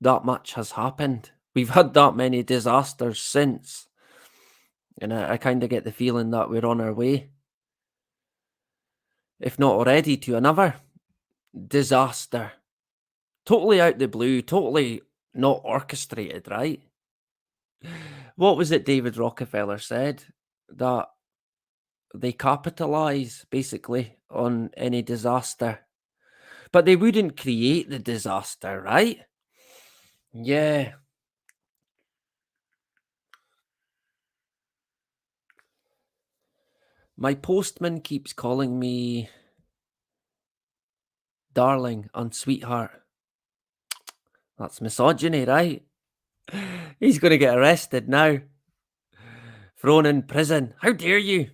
That much has happened. We've had that many disasters since. And I kind of get the feeling that we're on our way. If not already, to another disaster. Totally out the blue, totally not orchestrated, right? What was it David Rockefeller said? That they capitalize, basically, on any disaster. But they wouldn't create the disaster, right? Yeah. My postman keeps calling me darling and sweetheart. That's misogyny, right? He's going to get arrested now. Thrown in prison. How dare you?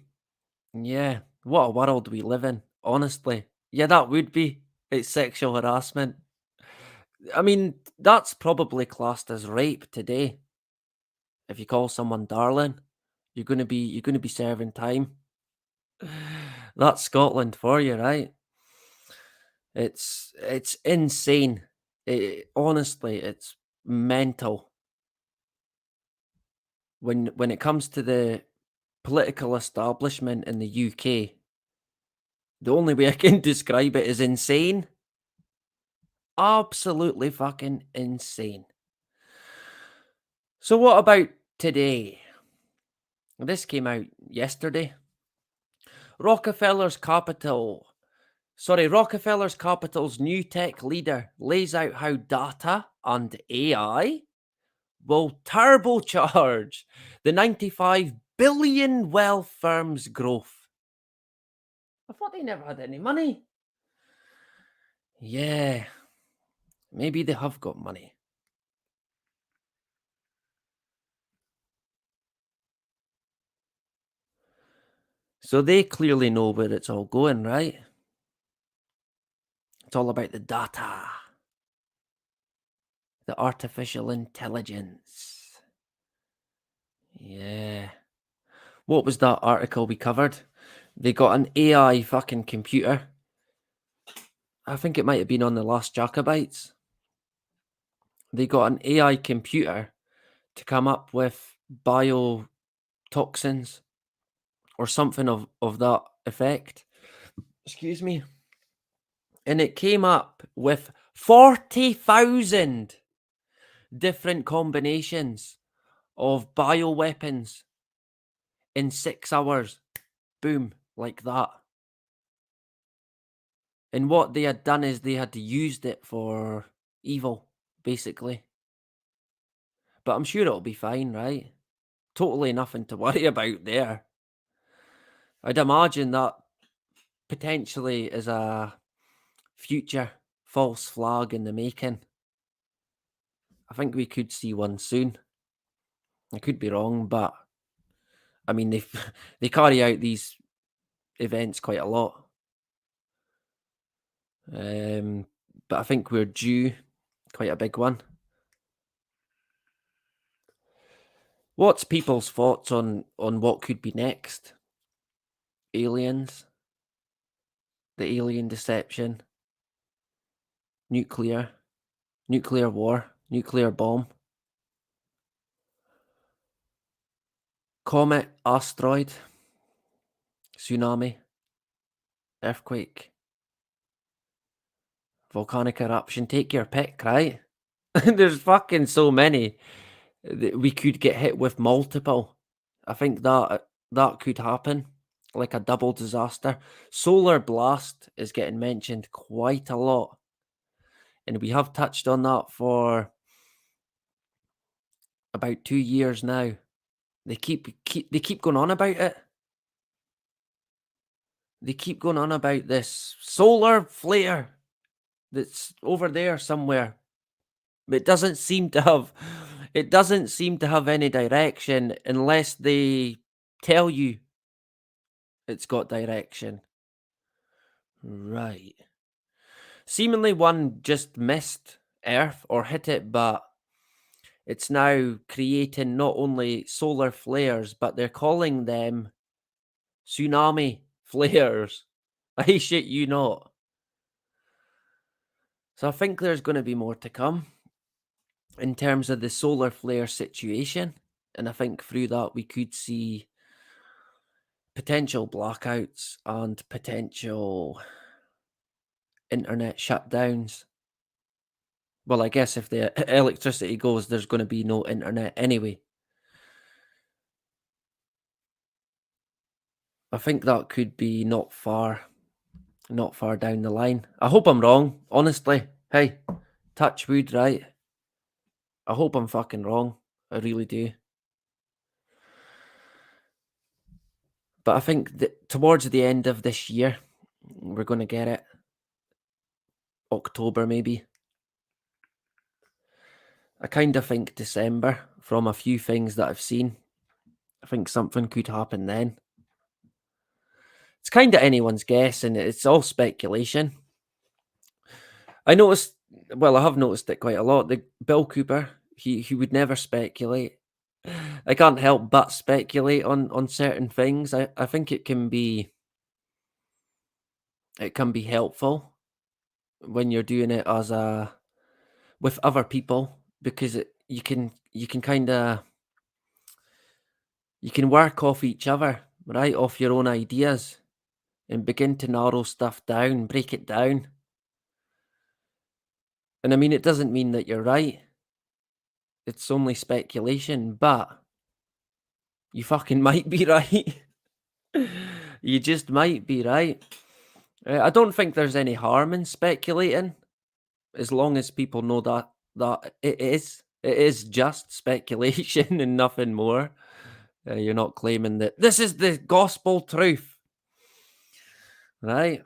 Yeah, what a world we live in, honestly. Yeah, that would be. It's sexual harassment. I mean, that's probably classed as rape today. If you call someone darling, you're going to be serving time. That's Scotland for you, right? It's insane. Honestly, it's mental. When it comes to the political establishment in the UK, the only way I can describe it is insane. Absolutely fucking insane. So what about today. This came out yesterday. Rockefeller's Capital's new tech leader lays out how data and AI will turbocharge the 95 billion wealth firm's growth. I thought they never had any money. Yeah, maybe they have got money. So they clearly know where it's all going, right? It's all about the data, the artificial intelligence. Yeah. What was that article we covered? They got an AI fucking computer. I think it might have been on the last Jacobites. They got an AI computer to come up with biotoxins or something of that effect. Excuse me. And it came up with 40,000 different combinations of bioweapons in 6 hours. Boom, like that. And what they had done is they had used it for evil, basically. But I'm sure it'll be fine, right? Totally nothing to worry about there. I'd imagine that potentially is a future false flag in the making. I think we could see one soon. I could be wrong, but I mean, they carry out these events quite a lot. But I think we're due quite a big one. What's people's thoughts on what could be next? Aliens, the alien deception, nuclear war, nuclear bomb, comet, asteroid, tsunami, earthquake, volcanic eruption. Take your pick, right? There's fucking so many that we could get hit with multiple. I think that could happen, like a double disaster. Solar blast is getting mentioned quite a lot, and we have touched on that for about 2 years now. They keep going on about it. They keep going on about this solar flare that's over there somewhere. It doesn't seem to have any direction unless they tell you it's got direction. Right. Seemingly one just missed Earth or hit it, but it's now creating not only solar flares, but they're calling them tsunami flares. I shit you not. So I think there's going to be more to come in terms of the solar flare situation. And I think through that we could see potential blackouts and potential internet shutdowns. Well, I guess if the electricity goes, there's going to be no internet anyway. I think that could be not far down the line. I hope I'm wrong, honestly. Hey, touch wood, right? I hope I'm fucking wrong. I really do. But I think that towards the end of this year, we're going to get it. October, maybe. I kind of think December, from a few things that I've seen. I think something could happen then. It's kind of anyone's guess, and it's all speculation. I have noticed it quite a lot. The Bill Cooper, he would never speculate. I can't help but speculate on certain things. I think it can be helpful when you're doing it with other people, because you can work off each other, right? Off your own ideas and begin to narrow stuff down, break it down. And I mean, it doesn't mean that you're right. It's only speculation, but You fucking might be right. You just might be right. I don't think there's any harm in speculating, as long as people know that it is just speculation and nothing more. You're not claiming that this is the gospel truth, right?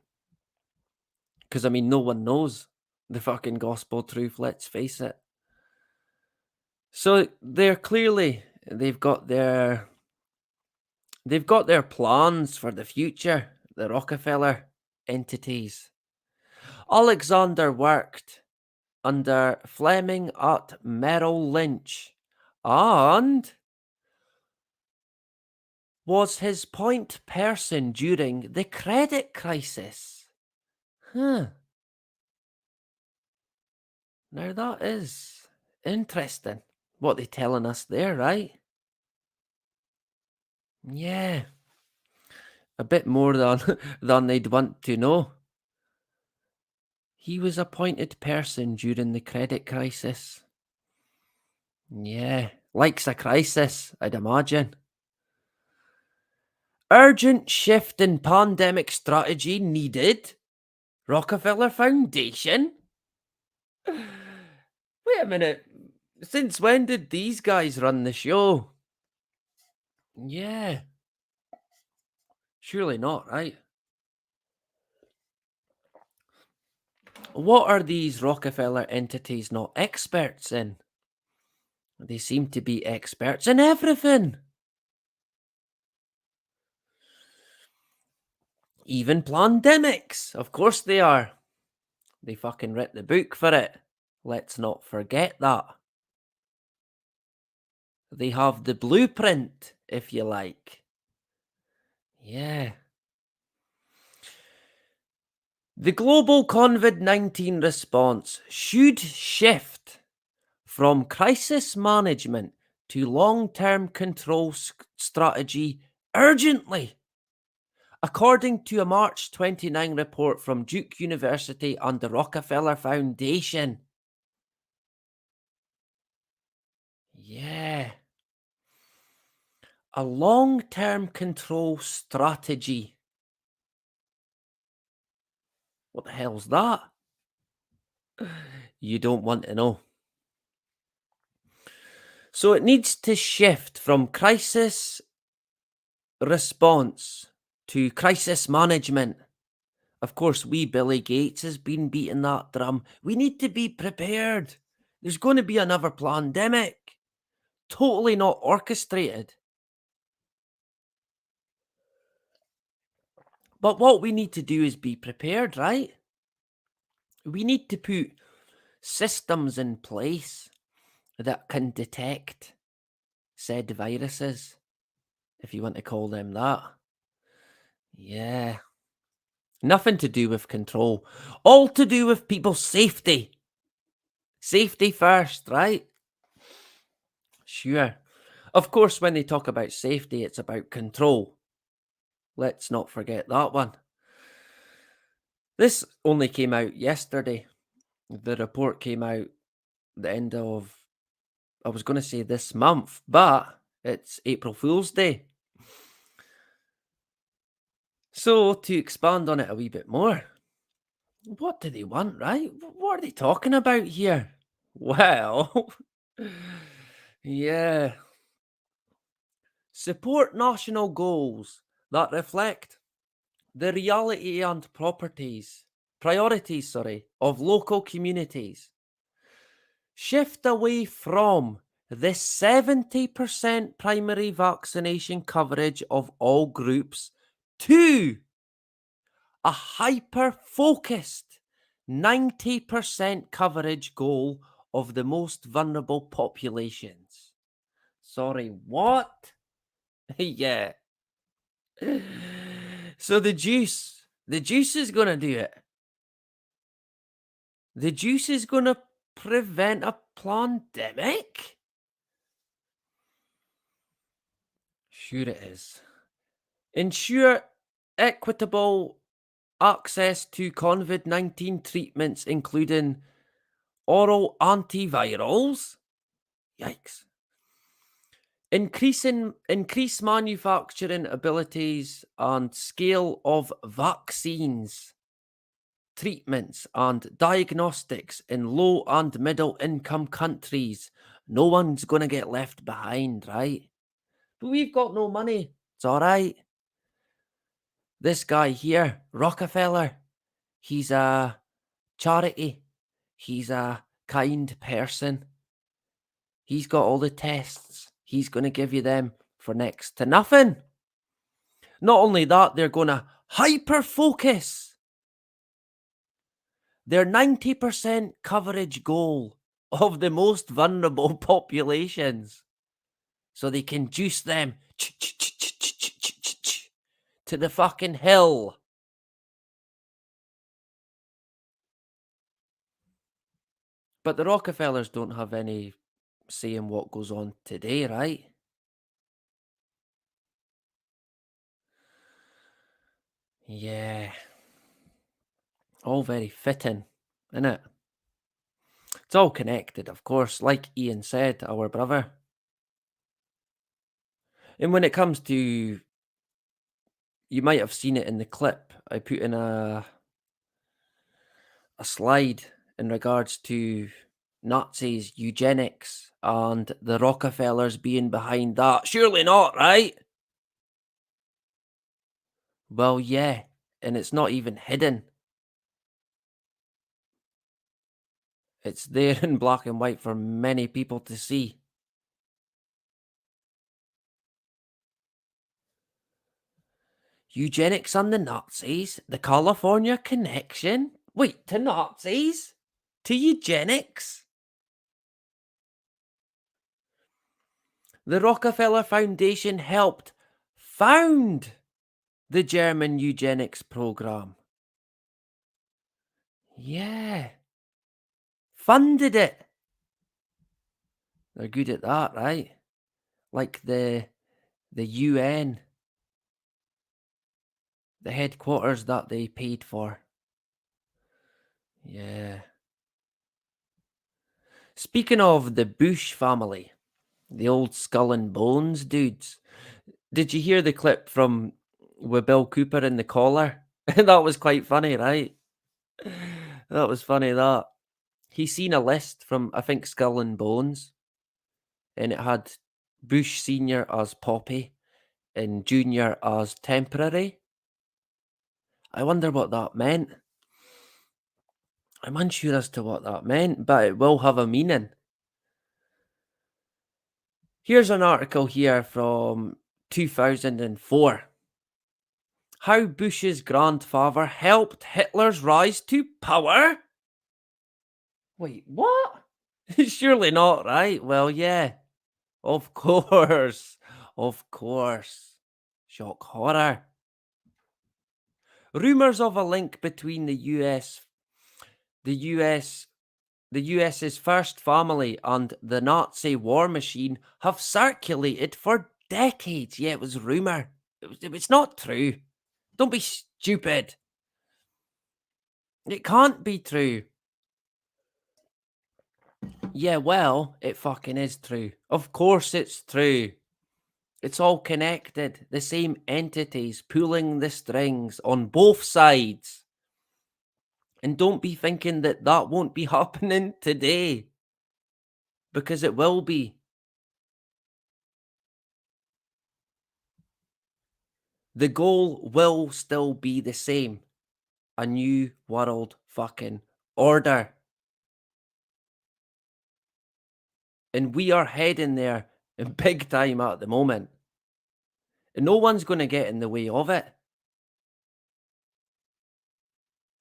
Because I mean, no one knows the fucking gospel truth. Let's face it. So they've got their plans for the future. The Rockefeller entities. Alexander worked under Fleming at Merrill Lynch and was his point person during the credit crisis. Now that is interesting. What they're telling us there, right? Yeah. A bit more than they'd want to know. He was appointed person during the credit crisis. Yeah, likes a crisis, I'd imagine. Urgent shift in pandemic strategy needed. Rockefeller Foundation? Wait a minute. Since when did these guys run the show? Yeah. Surely not, right? What are these Rockefeller entities not experts in? They seem to be experts in everything. Even pandemics. Of course they are. They fucking writ the book for it. Let's not forget that. They have the blueprint, if you like. Yeah. The global COVID-19 response should shift from crisis management to long-term control strategy urgently, according to a March 29 report from Duke University and the Rockefeller Foundation. Yeah. A long-term control strategy. What the hell's that? You don't want to know. So it needs to shift from crisis response to crisis management. Of course, Billy Gates has been beating that drum. We need to be prepared. There's going to be another pandemic. Totally not orchestrated. But what we need to do is be prepared, right? We need to put systems in place that can detect said viruses, if you want to call them that. Yeah. Nothing to do with control. All to do with people's safety. Safety first, right? Sure. Of course, when they talk about safety, it's about control. Let's not forget that one. This only came out yesterday. The report came out the end of, I was going to say this month, but it's April Fool's Day. So, to expand on it a wee bit more, what do they want, right? What are they talking about here? Well, yeah. Support national goals that reflect the reality and priorities of local communities. Shift away from the 70% primary vaccination coverage of all groups to a hyper-focused 90% coverage goal of the most vulnerable populations. Sorry, what? Yeah. So the juice is going to do it. The juice is going to prevent a pandemic? Sure it is. Ensure equitable access to COVID-19 treatments, including oral antivirals. Yikes. Increase manufacturing abilities and scale of vaccines, treatments and diagnostics in low and middle income countries. No one's going to get left behind, right? But we've got no money. It's all right. This guy here, Rockefeller, he's a charity. He's a kind person. He's got all the tests. He's going to give you them for next to nothing. Not only that, they're going to hyper-focus their 90% coverage goal of the most vulnerable populations so they can juice them to the fucking hill. But the Rockefellers don't have any say in what goes on today, right? Yeah. All very fitting, isn't it? It's all connected, of course, like Ian said, our brother. And when it comes to, you might have seen it in the clip, I put in a slide in regards to Nazis, eugenics, and the Rockefellers being behind that. Surely not, right? Well, yeah, and it's not even hidden. It's there in black and white for many people to see. Eugenics and the Nazis? The California connection? Wait, to Nazis? To eugenics? The Rockefeller Foundation helped found the German eugenics program. Yeah. Funded it. They're good at that, right? Like the UN. The headquarters that they paid for. Yeah. Speaking of the Bush family, the old skull and bones dudes, did you hear the clip from with Bill Cooper in the collar? That was quite funny, right? That was funny, that. He seen a list from, I think, Skull and Bones, and it had Bush Senior as Poppy and Junior as Temporary. I wonder what that meant. I'm unsure as to what that meant, but it will have a meaning. Here's an article here from 2004. How Bush's grandfather helped Hitler's rise to power? Wait, what? Surely not, right? Well, yeah. Of course. Of course. Shock horror. Rumours of a link between the US's first family and the Nazi war machine have circulated for decades. Yeah, it was rumour. It's not true. Don't be stupid. It can't be true. Yeah, well, it fucking is true. Of course it's true. It's all connected. The same entities pulling the strings on both sides. And don't be thinking that that won't be happening today. Because it will be. The goal will still be the same. A new world fucking order. And we are heading there in big time at the moment. And no one's going to get in the way of it.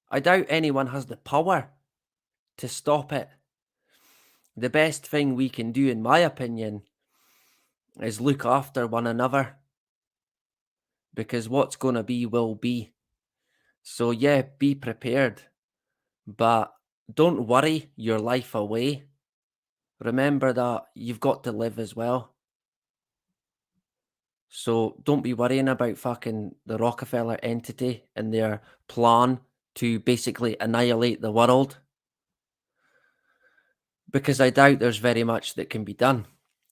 I doubt anyone has the power to stop it. The best thing we can do, in my opinion, is look after one another. Because what's going to be will be. So yeah, be prepared. But don't worry your life away. Remember that you've got to live as well. So don't be worrying about fucking the Rockefeller entity and their plan to basically annihilate the world. Because I doubt there's very much that can be done.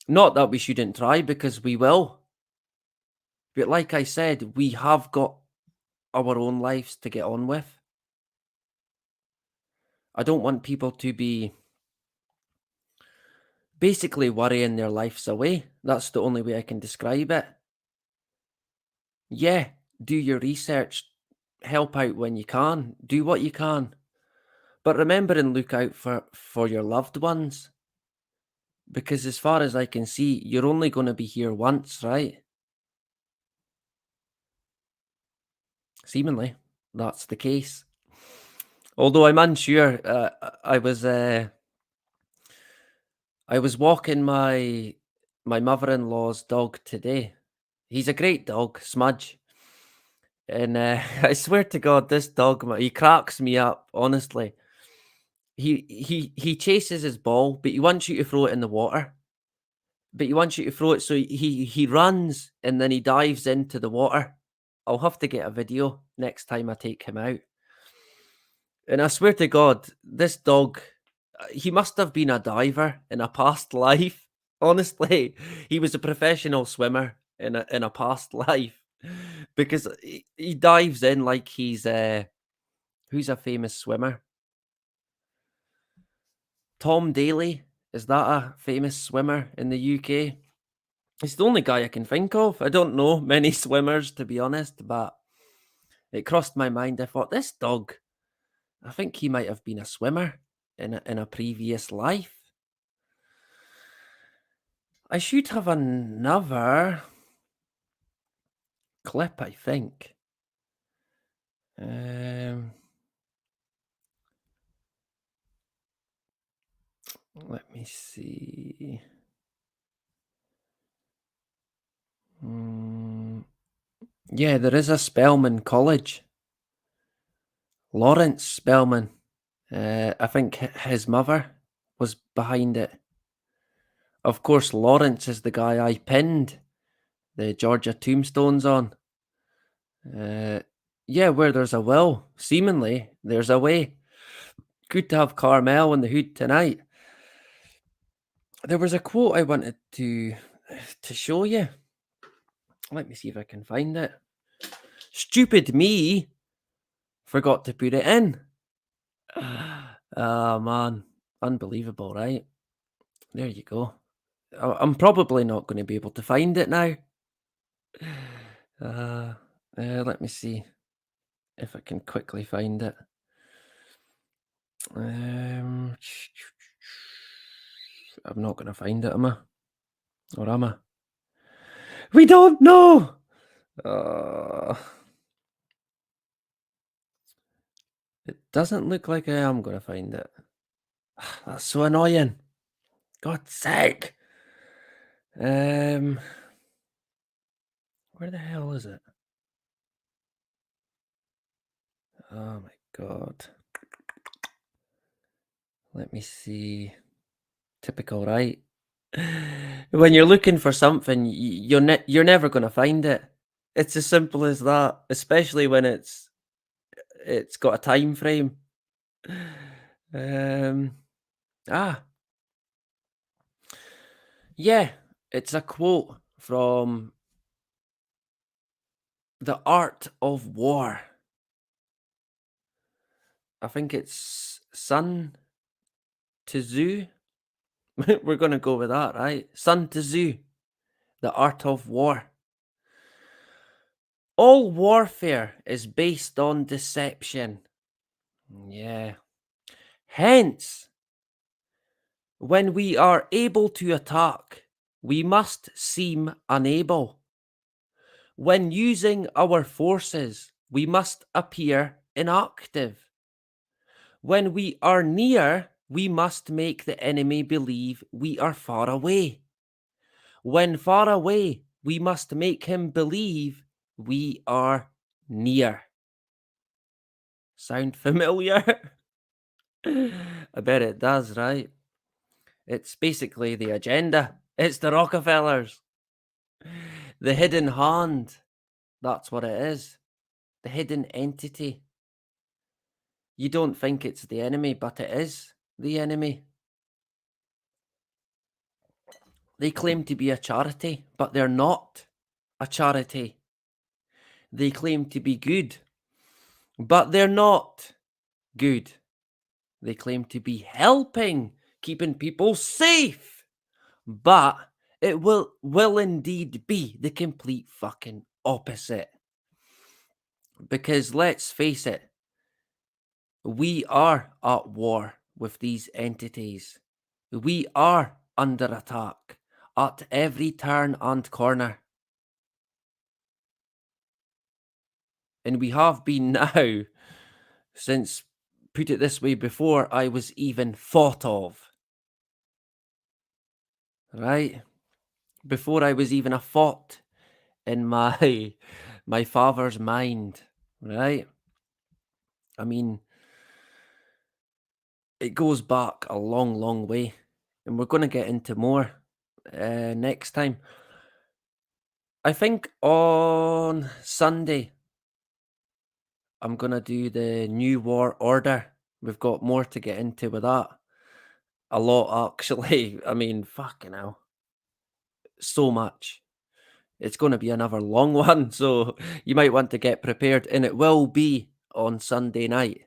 Not that we shouldn't try, because we will. But like I said, we have got our own lives to get on with. I don't want people to be basically worrying their lives away. That's the only way I can describe it. Yeah, do your research, help out when you can, do what you can. But remember and look out for your loved ones. Because as far as I can see, you're only going to be here once, right? Seemingly, that's the case. Although I'm unsure. I was walking my mother-in-law's dog today. He's a great dog, Smudge. And I swear to God, this dog, he cracks me up, honestly. He chases his ball, but he wants you to throw it in the water. But he wants you to throw it, so he runs and then he dives into the water. I'll have to get a video next time I take him out. And I swear to God, this dog, he must have been a diver in a past life. Honestly, he was a professional swimmer in a past life, because he dives in like he's who's a famous swimmer? Tom Daley, is that a famous swimmer in the UK? He's the only guy I can think of. I don't know many swimmers, to be honest, but it crossed my mind. I thought, this dog, I think he might have been a swimmer in a previous life. I should have another clip, I think. Let me see. Yeah, there is a Spelman College. Lawrence Spelman. I think his mother was behind it. Of course, Lawrence is the guy I pinned the Georgia tombstones on. Yeah, where there's a will, seemingly, there's a way. Good to have Carmel in the hood tonight. There was a quote I wanted to show you. Let me see if I can find it. Stupid me forgot to put it in. Oh, man. Unbelievable, right? There you go. I'm probably not going to be able to find it now. Let me see if I can quickly find it. I'm not going to find it, am I? Or am I? We don't know! It doesn't look like I am going to find it. That's so annoying. God's sake. Where the hell is it? Oh my God. Let me see. Typical, right? When you're looking for something, you're never going to find it. It's as simple as that, especially when it's got a time frame. Yeah, it's a quote from The Art of War. I think it's Sun Tzu. We're going to go with that, right? Sun Tzu, The Art of War. All warfare is based on deception. Yeah. Hence, when we are able to attack, we must seem unable. When using our forces, we must appear inactive. When we are near, we must make the enemy believe we are far away. When far away, we must make him believe we are near. Sound familiar? I bet it does, right? It's basically the agenda. It's the Rockefellers. The hidden hand. That's what it is. The hidden entity. You don't think it's the enemy, but it is the enemy. They claim to be a charity, but they're not a charity. They claim to be good, but they're not good. They claim to be helping, keeping people safe, but it will indeed be the complete fucking opposite. Because let's face it, we are at war with these entities. We are under attack at every turn and corner. And we have been now since, put it this way, before I was even thought of. Right? Before I was even a thought in my father's mind. Right? I mean, it goes back a long, long way. And we're going to get into more next time. I think on Sunday, I'm going to do the New War Order. We've got more to get into with that. A lot, actually. I mean, fucking hell. So much. It's going to be another long one, so you might want to get prepared. And it will be on Sunday night.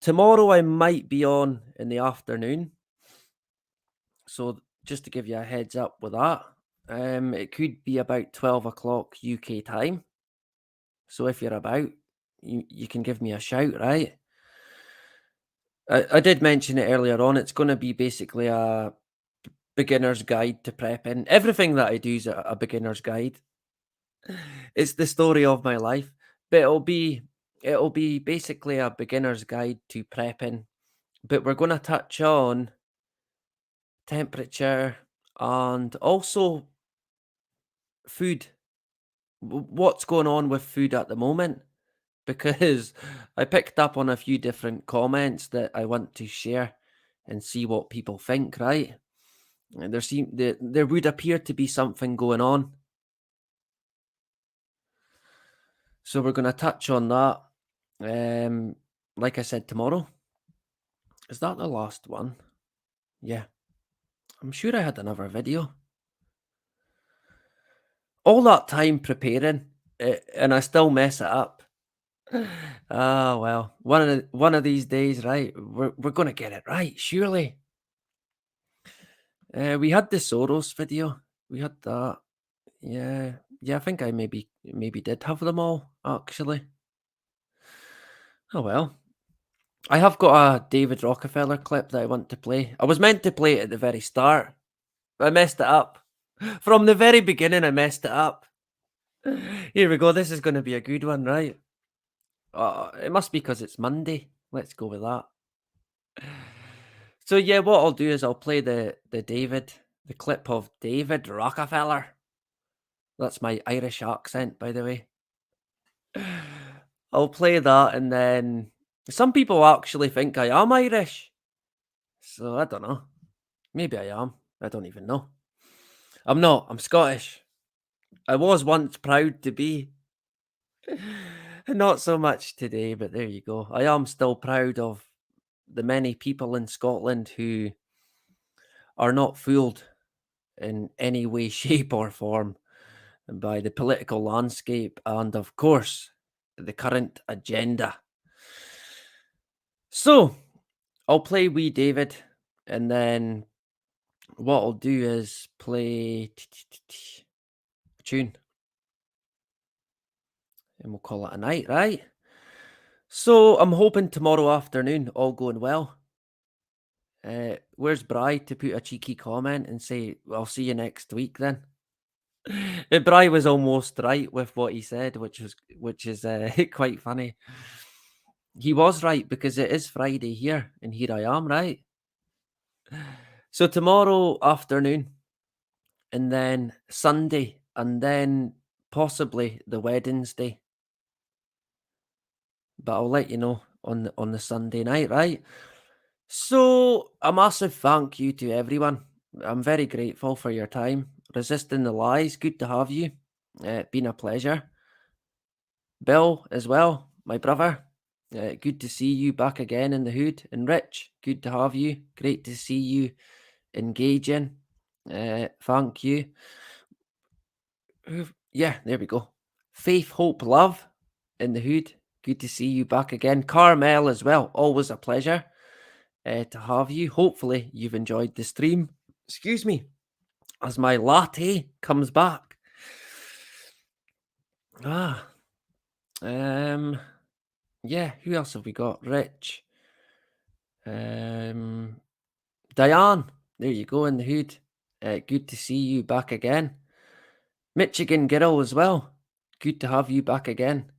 Tomorrow, I might be on in the afternoon. So just to give you a heads up with that, it could be about 12 o'clock UK time. So if you're about, you can give me a shout, right? I did mention it earlier on. It's going to be basically a beginner's guide to prepping. Everything that I do is a beginner's guide. It's the story of my life, but it'll be basically a beginner's guide to prepping. But we're going to touch on temperature and also food. What's going on with food at the moment? Because I picked up on a few different comments that I want to share and see what people think, right? And there would appear to be something going on. So we're going to touch on that. Like I said, tomorrow. Is that the last one? Yeah. I'm sure I had another video. All that time preparing, and I still mess it up. Ah, well, one of these days, right? We're gonna get it right, surely. We had the Soros video. We had that. Yeah, I think I maybe did have them all actually. Oh well. I have got a David Rockefeller clip that I want to play. I was meant to play it at the very start, but I messed it up. From the very beginning, I messed it up. Here we go. This is going to be a good one, right? It must be because it's Monday. Let's go with that. So yeah, what I'll do is I'll play the clip of David Rockefeller. That's my Irish accent, by the way. I'll play that, and then some people actually think I am Irish. So I don't know. Maybe I am. I don't even know. I'm not. I'm Scottish. I was once proud to be. Not so much today, but there you go. I am still proud of the many people in Scotland who are not fooled in any way, shape, or form by the political landscape and, of course, the current agenda. So, I'll play Wee David, and then what I'll do is play a tune. And we'll call it a night, right? So, I'm hoping tomorrow afternoon, all going well. Where's Bri to put a cheeky comment and say, I'll see you next week then? Bri was almost right with what he said, which is quite funny. He was right because it is Friday here, and here I am, right? So tomorrow afternoon, and then Sunday, and then possibly the Wednesday. But I'll let you know on the Sunday night, right? So a massive thank you to everyone. I'm very grateful for your time. Resisting the Lies, good to have you. Been a pleasure. Bill as well, my brother. Good to see you back again in the hood. And Rich, good to have you. Great to see you engaging. Thank you. Yeah, there we go. Faith, Hope, Love in the hood. Good to see you back again. Carmel as well. Always a pleasure to have you. Hopefully you've enjoyed the stream. Excuse me, as my latte comes back. Yeah, who else have we got? Rich. Diane, there you go in the hood. Good to see you back again. Michigan Girl as well. Good to have you back again.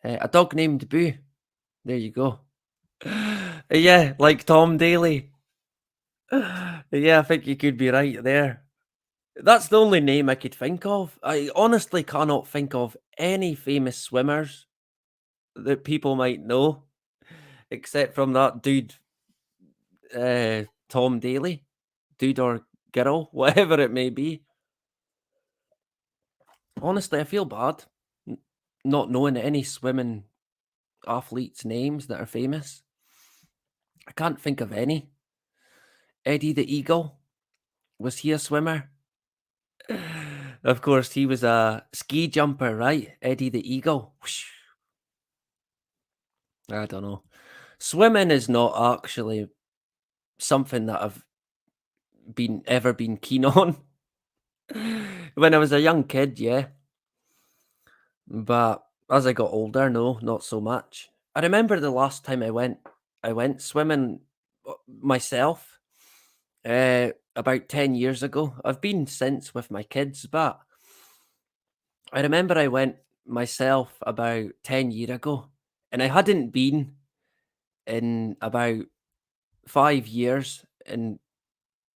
A dog named Boo. There you go. Yeah, like Tom Daly. Yeah, I think you could be right there. That's the only name I could think of. I honestly cannot think of any famous swimmers that people might know, except from that dude, Tom Daly. Dude or girl, whatever it may be. Honestly, I feel bad not knowing any swimming athletes' names that are famous. I can't think of any. Eddie the Eagle, was he a swimmer? Of course, he was a ski jumper, right? Eddie the Eagle. Whoosh. I don't know. Swimming is not actually something that I've ever been keen on. When I was a young kid, yeah. But as I got older, no, not so much. I remember the last time I went swimming myself about 10 years ago. I've been since with my kids, but I remember I went myself about 10 years ago, and I hadn't been in about 5 years. And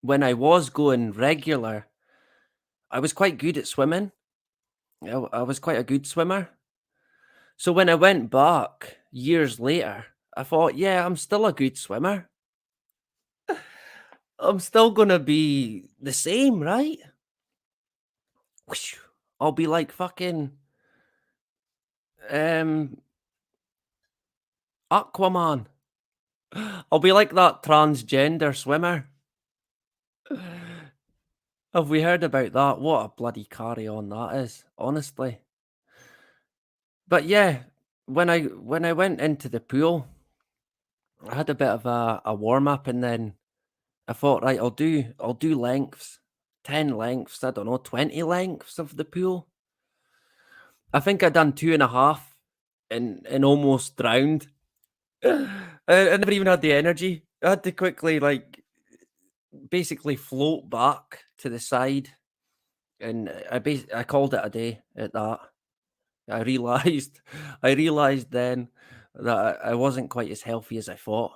when I was going regular, I was quite good at swimming. I was quite a good swimmer. So when I went back years later, I thought, yeah, I'm still a good swimmer. I'm still gonna be the same, right? Whoosh. I'll be like fucking Aquaman. I'll be like that transgender swimmer. Have we heard about that? What a bloody carry on that is, honestly. But yeah, when I went into the pool, I had a bit of a warm up, and then I thought, right, I'll do lengths, 10 lengths, I don't know, 20 lengths of the pool. I think I done 2.5 and almost drowned. I never even had the energy. I had to quickly, like, basically float back to the side, and I called it a day at that. I realized then that I wasn't quite as healthy as I thought.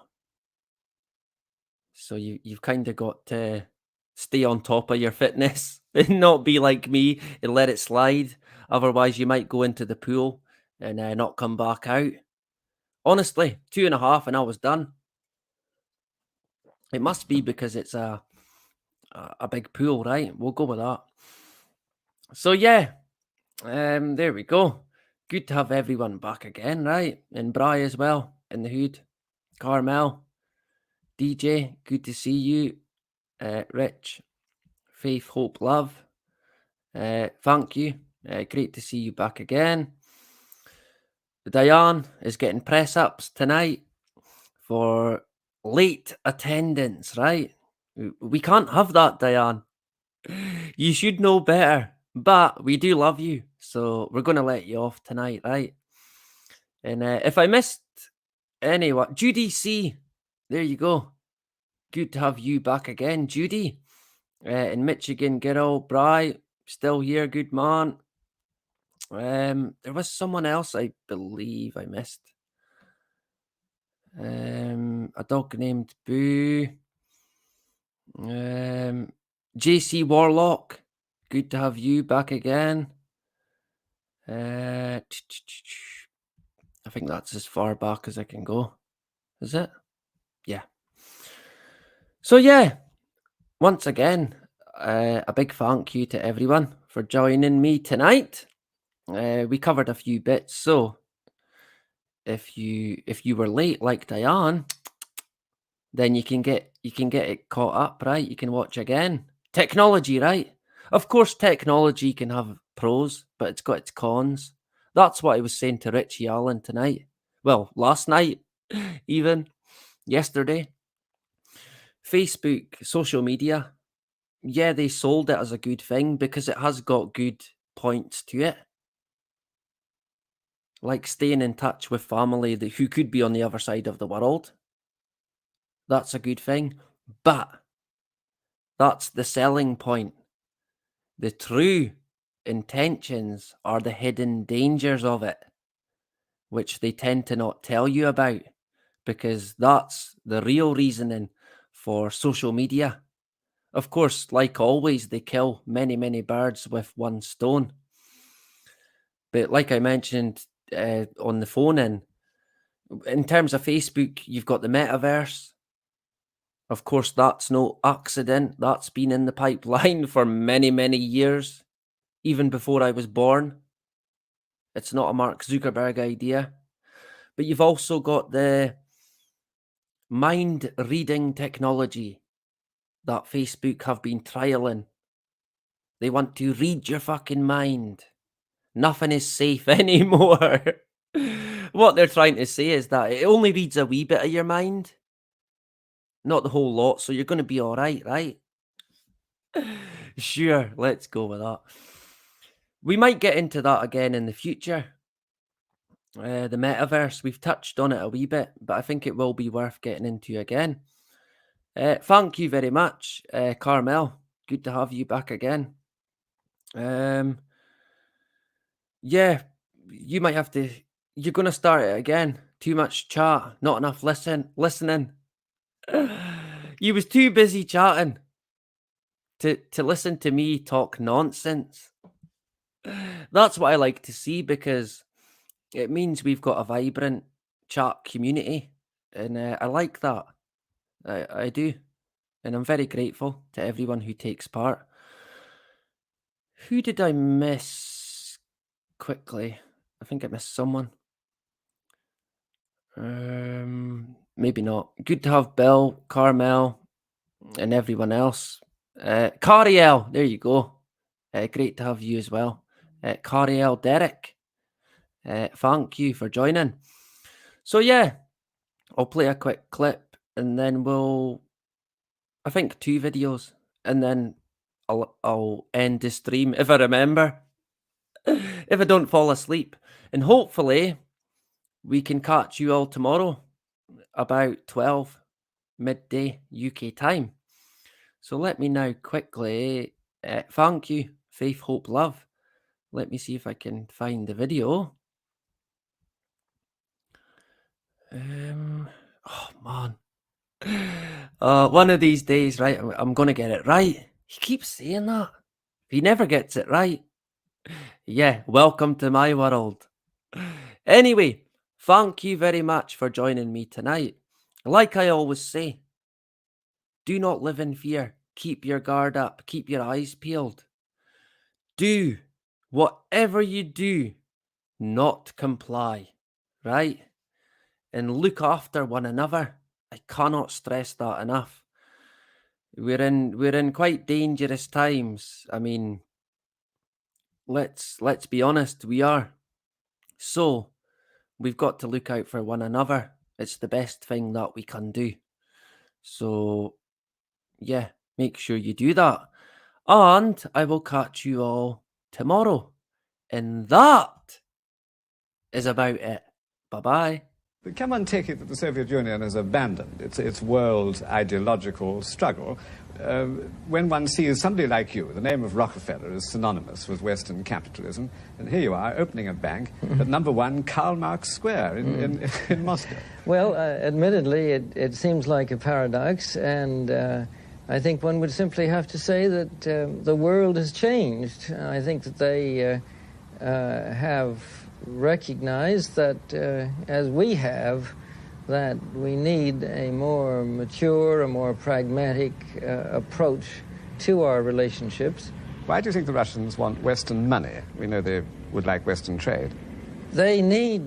So you've kind of got to stay on top of your fitness and not be like me and let it slide. Otherwise, you might go into the pool and not come back out. Honestly, 2.5 and I was done. It must be because it's a big pool, right? We'll go with that. So yeah, there we go. Good to have everyone back again, right? And Bri as well in the hood. Carmel, DJ, good to see you. Rich, Faith, Hope, Love. Thank you. Great to see you back again. Diane is getting press ups tonight for late attendance, right? We can't have that, Diane. You should know better, but we do love you, so we're going to let you off tonight, right? And if I missed anyone, Judy C, there you go. Good to have you back again, Judy. In Michigan, Girl, Bri, still here, good man. There was someone else I believe I missed. A dog named Boo. JC Warlock, good to have you back again. I think that's as far back as I can go. Is it? Yeah. So yeah, once again, a big thank you to everyone for joining me tonight. We covered a few bits, so if you were late like Diane, then you can get it caught up, right? You can watch again. Technology, right? Of course, technology can have pros, but it's got its cons. That's what I was saying to Richie Allen tonight. Well, last night, even yesterday. Facebook, social media, yeah, they sold it as a good thing because it has got good points to it. Like staying in touch with family who could be on the other side of the world. That's a good thing. But that's the selling point. The true intentions are the hidden dangers of it, which they tend to not tell you about, because that's the real reasoning for social media. Of course, like always, they kill many, many birds with one stone. But like I mentioned on the phone in terms of Facebook, you've got the metaverse. Of course, that's no accident. That's been in the pipeline for many, many years, even before I was born. It's not a Mark Zuckerberg idea. But you've also got the mind-reading technology that Facebook have been trialing. They want to read your fucking mind. Nothing is safe anymore. What they're trying to say is that it only reads a wee bit of your mind, not the whole lot, so you're going to be all right, right? Sure, let's go with that. We might get into that again in the future. The metaverse, we've touched on it a wee bit, but I think it will be worth getting into again. Thank you very much, Carmel. Good to have you back again. Yeah, you might have to. You're going to start it again. Too much chat, not enough listening. You was too busy chatting to listen to me talk nonsense. That's what I like to see, because it means we've got a vibrant chat community, and I like that. I do, and I'm very grateful to everyone who takes part. Who did I miss quickly? I think I missed someone. Maybe not. Good to have Bill, Carmel, and everyone else. Cariel, there you go. Great to have you as well. Cariel, Derek, thank you for joining. So yeah, I'll play a quick clip and then I think 2 videos, and then I'll end the stream if I remember, if I don't fall asleep, and hopefully we can catch you all tomorrow about 12 midday UK time. So let me now quickly thank you, Faith, Hope, Love. Let me see if I can find the video. Oh man, one of these days, right? I'm gonna get it right. He keeps saying that. He never gets it right. Yeah, welcome to my world. Anyway, thank you very much for joining me tonight. Like I always say, do not live in fear. Keep your guard up. Keep your eyes peeled. Do whatever you do, not comply, right? And look after one another. I cannot stress that enough. We're in quite dangerous times. I mean, let's be honest, we are. So we've got to look out for one another. It's the best thing that we can do. So yeah, make sure you do that. And I will catch you all tomorrow. And that is about it. Bye-bye. Can one take it that the Soviet Union has abandoned its world ideological struggle when one sees somebody like you? The name of Rockefeller is synonymous with Western capitalism, and here you are opening a bank at number 1 Karl Marx Square in Moscow. Well, admittedly, it seems like a paradox, and I think one would simply have to say that the world has changed. I think that they have recognized that, as we have, that we need a more mature, a more pragmatic approach to our relationships. Why do you think the Russians want Western money? We know they would like Western trade. They need